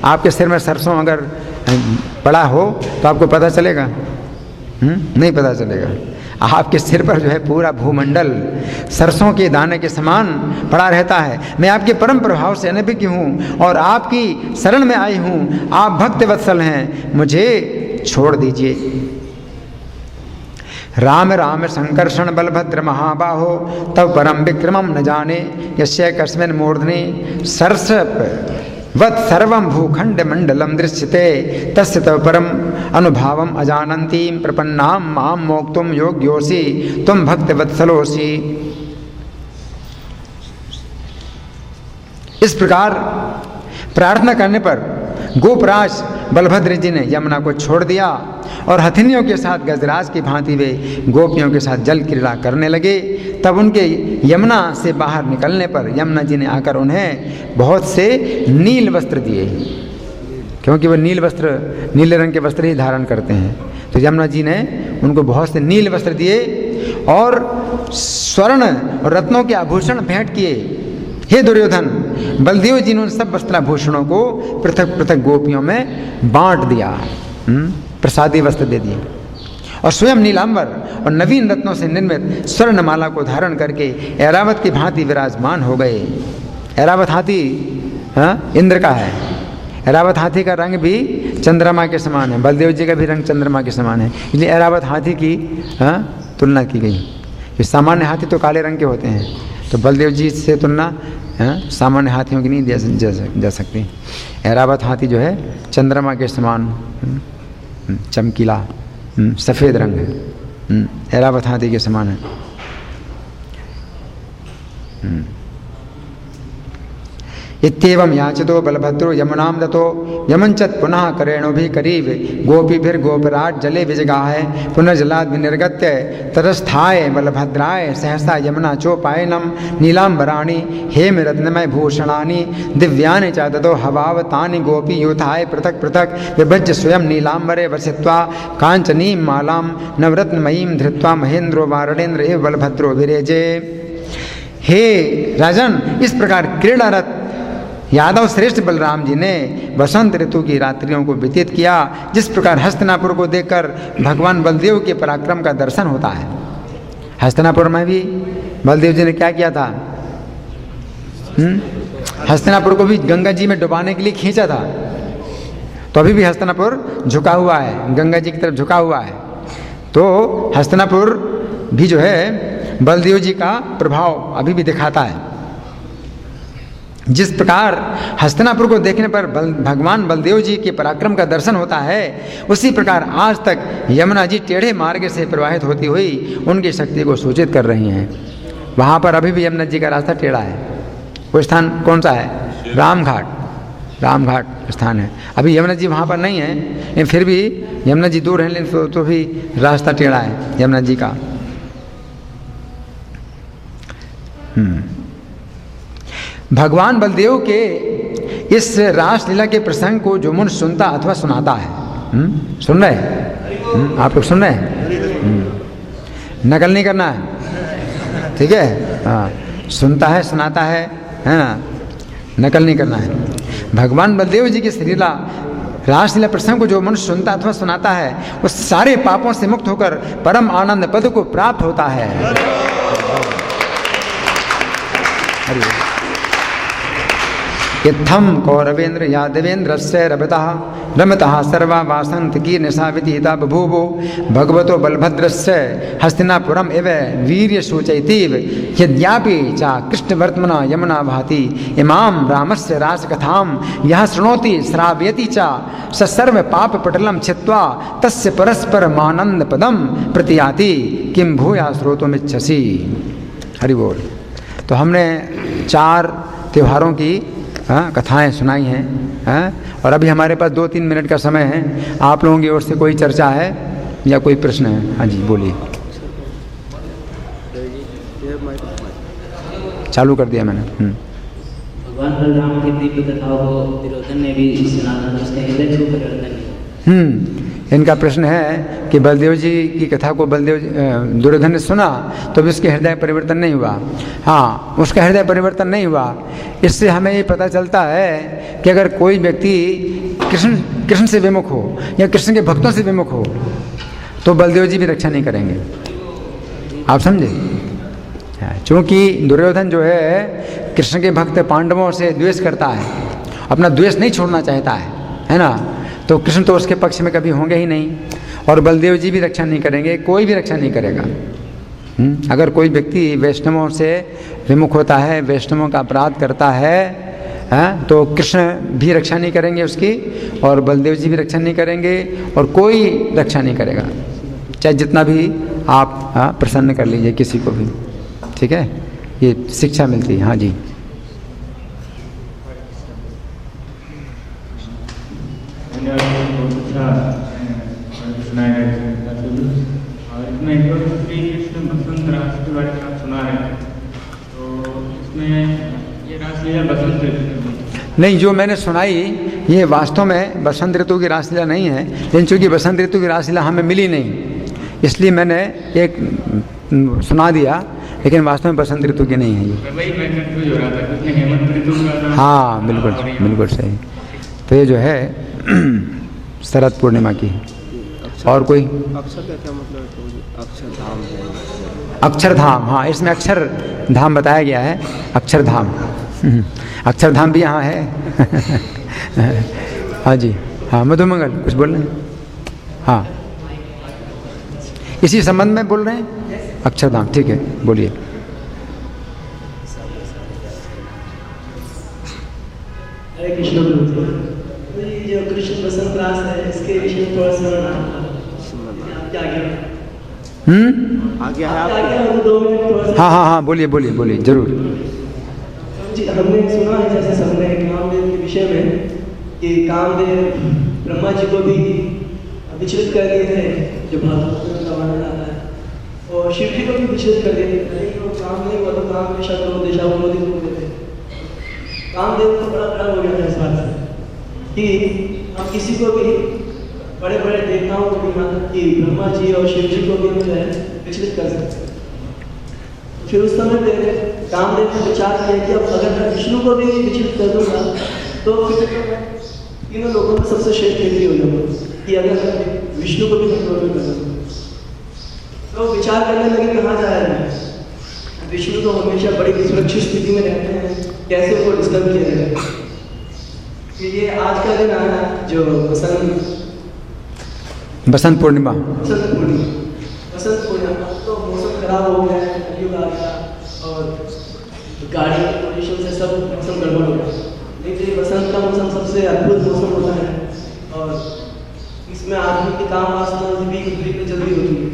Speaker 1: आपके सिर में सरसों अगर पड़ा हो तो आपको पता चलेगा? नहीं पता चलेगा। आपके सिर पर जो है पूरा भूमंडल सरसों के दाने के समान पड़ा रहता है। मैं आपके परम प्रभाव से अनभिज्ञ हूँ और आपकी शरण में आई हूँ। आप भक्त वत्सल हैं, मुझे छोड़ दीजिए। राम राम संकर्षण बलभद्र महाबाहो तब परम विक्रमम न जाने यस्य कस्मिन् मूर्धनि सरसप वत् सर्वं भूखंड मंडलम दृश्यते तस्य तव परम अनुभावम अजानन्तीं प्रपन्नां मां मोक्तुम योग्योसि तुम भक्त वत्सलोसि। इस प्रकार प्रार्थना करने पर गोपराज बलभद्र जी ने यमुना को छोड़ दिया और हथिनियों के साथ गजराज की भांति वे गोपियों के साथ जल क्रीड़ा करने लगे। तब उनके यमुना से बाहर निकलने पर यमुना जी ने आकर उन्हें बहुत से नील वस्त्र दिए, क्योंकि वे नीले रंग के वस्त्र ही धारण करते हैं। तो यमुना जी ने उनको बहुत से नील वस्त्र दिए और स्वर्ण और रत्नों के आभूषण भेंट किए। हे दुर्योधन, बलदेव जी ने उन सब वस्त्राभूषणों को पृथक पृथक गोपियों में बांट दिया, प्रसादी वस्त्र दे दिए और स्वयं नीलांबर और नवीन रत्नों से निर्मित स्वर्णमाला को धारण करके ऐरावत की भांति विराजमान हो गए। ऐरावत हाथी इंद्र का है। ऐरावत हाथी का रंग भी चंद्रमा के समान है। बलदेव जी का भी रंग चंद्रमा के समान है, इसलिए ऐरावत हाथी की तुलना की गई। ये सामान्य हाथी तो काले रंग के होते हैं, तो बलदेव जी से तुलना सामान्य हाथियों की नहीं जा सकती। ऐरावत हाथी जो है चंद्रमा के समान चमकीला सफ़ेद रंग है, ऐरावत हाथी के समान है। इत्येवं याचितो बलभद्रो यमुनां दतो यमंचत पुनः करेणुभिः करीव गोपीभिर्गोपराट जले विजगाय पुनर्जलाद् विनिर्गत्य ततस्थाय बलभद्राय सहसा यमुना चोपायनं नीलांबराणि हेम रत्नमय भूषणानि दिव्यानि च ददो हवावतानि गोपी योथाय पृथक पृथक विभज्य स्वयं नीलांबरे वसित्वा कांचनीं मालां नवरत्नमयीं धृत्वा महेन्द्रो वारणेन्द्र एव बलभद्रो विरेजे। हे राजन, इस प्रकार क्रीड़ारत यादव श्रेष्ठ बलराम जी ने वसंत ऋतु की रात्रियों को व्यतीत किया। जिस प्रकार हस्तिनापुर को देखकर भगवान बलदेव के पराक्रम का दर्शन होता है। हस्तिनापुर में भी बलदेव जी ने क्या किया था? हस्तिनापुर को भी गंगा जी में डुबाने के लिए खींचा था। तो अभी भी हस्तिनापुर झुका हुआ है, गंगा जी की तरफ झुका हुआ है। तो हस्तिनापुर भी जो है बलदेव जी का प्रभाव अभी भी दिखाता है। जिस प्रकार हस्तिनापुर को देखने पर भगवान बलदेव जी के पराक्रम का दर्शन होता है, उसी प्रकार आज तक यमुना जी टेढ़े मार्ग से प्रवाहित होती हुई उनकी शक्ति को सूचित कर रही हैं। वहाँ पर अभी भी यमुना जी का रास्ता टेढ़ा है। वो स्थान कौन सा है? रामघाट स्थान है। अभी यमुना जी वहाँ पर नहीं है, लेकिन फिर भी यमुना जी दूर हैं, लेकिन तो भी रास्ता टेढ़ा है यमुना जी का। भगवान बलदेव के इस रासलीला के प्रसंग को जो मनुष्य सुनता अथवा सुनाता है, सुन रहे हैं? आप लोग सुन रहे हैं? नकल नहीं करना है, ठीक है? हाँ, सुनता है, सुनाता है ना, नकल नहीं करना है। भगवान बलदेव जी की श्रीला रासलीला प्रसंग को जो मनुष्य सुनता अथवा सुनाता है, वो सारे पापों से मुक्त होकर परम आनंद पद को प्राप्त होता है। हरि बोल। इत्थम कौरवेन्द्र यादवेन्द्रस्य रमतः सर्वा वासंत की निशावितीता बभूवो भगवतो बलभद्रस्य हस्तिनापुरम एव वीर्य सूचयतीव यद्यापि च कृष्णवर्त्मना यमुना भाति इमां रामस्य राजकथां यः शृणोति श्रावयति च स सर्व पाप पटलं छित्त्वा तस्य परस्परमानंद पदम प्रतियाति किं भूया श्रोतुमिच्छसि। हरि बोल। तो हमने 4 त्योहारों की कथाएं सुनाई हैं, और अभी हमारे पास 2-3 मिनट का समय है। आप लोगों की ओर से कोई चर्चा है या कोई प्रश्न है? हाँ जी बोलिए। चालू कर दिया मैंने।
Speaker 3: भगवान बलराम की दिव्य कथाओं को दुर्योधन ने भी सुना था, उसके हृदय को परिवर्तन नहीं।
Speaker 1: इनका प्रश्न है कि बलदेव जी की कथा को दुर्योधन ने सुना तो भी उसके हृदय परिवर्तन नहीं हुआ। हाँ, उसका हृदय परिवर्तन नहीं हुआ। इससे हमें ये पता चलता है कि अगर कोई व्यक्ति कृष्ण से विमुख हो या कृष्ण के भक्तों से विमुख हो तो बलदेव जी भी रक्षा नहीं करेंगे। आप समझे? क्योंकि दुर्योधन जो है कृष्ण के भक्त पांडवों से द्वेष करता है, अपना द्वेष नहीं छोड़ना चाहता है ना। तो कृष्ण तो उसके पक्ष में कभी होंगे ही नहीं, और बलदेव जी भी रक्षा नहीं करेंगे, कोई भी रक्षा नहीं करेगा। अगर कोई व्यक्ति वैष्णवों से विमुख होता है, वैष्णवों का अपराध करता है, तो कृष्ण भी रक्षा नहीं करेंगे उसकी, और बलदेव जी भी रक्षा नहीं करेंगे, और कोई रक्षा नहीं करेगा, चाहे जितना भी आप प्रसन्न कर लीजिए किसी को भी। ठीक है, ये शिक्षा मिलती है। हाँ जी। नहीं, जो मैंने सुनाई ये वास्तव में बसंत ऋतु की रासलीला नहीं है, लेकिन चूँकि बसंत ऋतु की रासलीला हमें मिली नहीं इसलिए मैंने एक सुना दिया, लेकिन वास्तव में बसंत ऋतु की नहीं है ये। हाँ बिल्कुल बिल्कुल सही। तो ये जो है शरद पूर्णिमा की है। और कोई
Speaker 2: अक्षर का क्या मतलब है? अक्षरधाम है।
Speaker 1: अक्षरधाम, हाँ, इसमें अक्षरधाम बताया गया है। अक्षरधाम अक्षरधाम भी यहाँ है। हाँ जी, हाँ मधुमंगल कुछ बोल रहे हैं? हाँ, इसी संबंध में बोल रहे हैं। अक्षरधाम, ठीक है, बोलिए।
Speaker 4: हरे कृष्ण। जो कृष्ण बसंत रास है इसके विषय में थोड़ा सा क्या
Speaker 2: आगे है आप?
Speaker 4: 2 मिनट थोड़ा सा।
Speaker 1: हाँ हाँ हाँ, बोलिए बोलिए बोलिए, जरूर।
Speaker 4: जी, हमने सुना है जैसे सबने कामदेव के विषय में कि कामदेव ब्रह्मा जी को भी विचलित कर दिए थे, जो भागवत का वर्णन आता है, और शिव जी को भी विचलित कर दिए थे। कामदेव वो तो काम में शक्ल दिशा उन्नति होते थे। कामदेव को बड़ा डर हो गया था इस बात से कि हम किसी को भी, बड़े बड़े देवताओं को भी, मतलब कि ब्रह्मा जी और शिव जी को भी जो है विचलित कर सकते। फिर उस समय पे कामदेव ने विचार किया कि अब अगर मैं विष्णु को भी विचलित कर दूंगा तो फिर तीनों लोगों में सबसे श्रेष्ठ व्यक्ति हो जाऊंगा, कि अगर मैं विष्णु को भी कंट्रोल में कर दूंगा। तो विचार करने लगे कहाँ जाया जाए। विष्णु तो हमेशा बड़ी सुरक्षित स्थिति में रहते हैं, कैसे उनको डिस्टर्ब किया जाए। ये आज का दिन आया जो
Speaker 1: बसंत पूर्णिमा।
Speaker 4: बसंत पूर्णिमा तो मौसम खराब हो गया है, कलयुग आ गया और गाड़ी के पोल्यूशन से सब मौसम गड़बड़ हो गया। लेकिन बसंत का मौसम सबसे अद्भुत मौसम होता है और इसमें आदमी के काम वासना भी जल्दी होती है।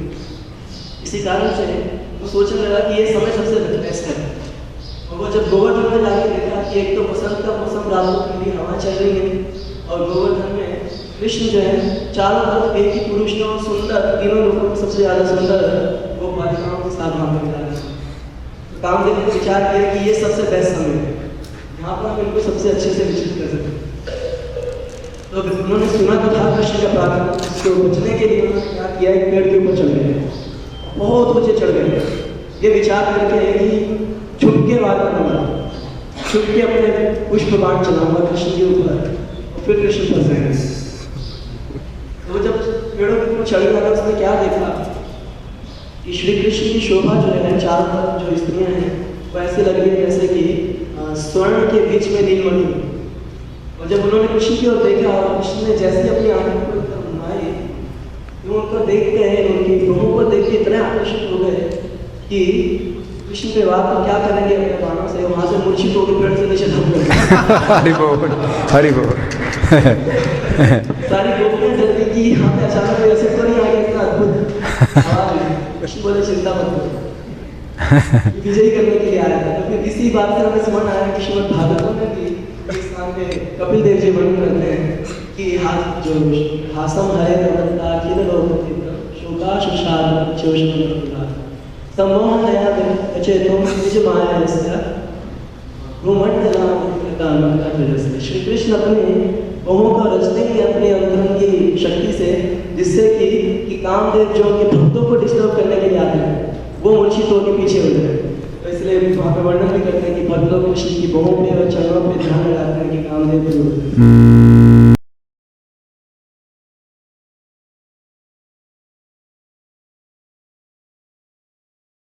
Speaker 4: इसी कारण से वो सोचने लगा कि ये समय सबसे बेस्ट है। और वो जब गोवर्धन में जाके देखा कि एक तो बसंत का मौसम, रातों ठंडी हवा चल रही है और गोवर्धन में कृष्ण जो है चारों तरफ एक ही पुरुष ने और सुंदर, तीनों लोगों में सबसे ज़्यादा सुंदर वो बालिकाओं के साथ वहाँ पर जा रहे हैं। तो कामदेव ने विचार किया कि ये सबसे बेस्ट समय है, यहाँ पर हम इनको सबसे अच्छे से विचलित कर सकते। तो उन्होंने सुना तो था कृष्ण का प्रार्थना, उसको बचने के लिए उन्होंने क्या किया, एक पेड़ के ऊपर चढ़ गए, बहुत ऊंचे चढ़ गए। ये विचार करके कि छुप के बात करूँगा, छुप के अपने पुष्प बाण चलाऊंगा कृष्ण के ऊपर और फिर कृष्ण फंस गए। तो जब पेड़ों के ऊपर चढ़ गया उसने क्या देखा कि श्री कृष्ण की शोभा जो है, चारों तरफ जो स्त्रियां हैं वो ऐसी लग रही है जैसे कि स्वर्ण के बीच में नीलमणि। और जब उन्होंने कृष्ण की ओर देखा और कृष्ण ने जैसे अपनी आंखों को घुमाई, तो उनको देख के उनकी भ्रूमों को देख के इतने आकर्षित हो गए कि कृष्ण के बाद तो क्या करेंगे अपने बाणों से, वहां से मूर्छित होकर पेड़ से नीचे धम गए।
Speaker 1: हरि बोल, हरि बोल।
Speaker 4: सारी गोपियां जल्दी की यहाँ पे अचानक ऐसे तो नहीं आ गया, इतना अद्भुत आवाज। कृष्ण बोले चिंता मत करो, विजयी करने के लिए आया था। तो फिर इसी बात से हमें स्मरण आया कि श्रीमद् भागवतम में भी इस स्थान पे कपिल देव जी वर्णन करते हैं कि हासम हरे नवंता किल लोकति शोका शुशाद चोषण सम्मोहन दया चेतो निज माया यस्य श्री कृष्ण अपने मोहों को रचते ही अपने अंतरंग की शक्ति से, जिससे कि कामदेव जो उनके भक्तों को डिस्टर्ब करने के लिए आते हैं वो मूर्छित होकर पीछे हो जाए। तो इसलिए वहाँ पे वर्णन भी करते हैं कि भक्त लोग कृष्ण की मोहों पे और चरणों पे ध्यान लगाते हैं कि कामदेव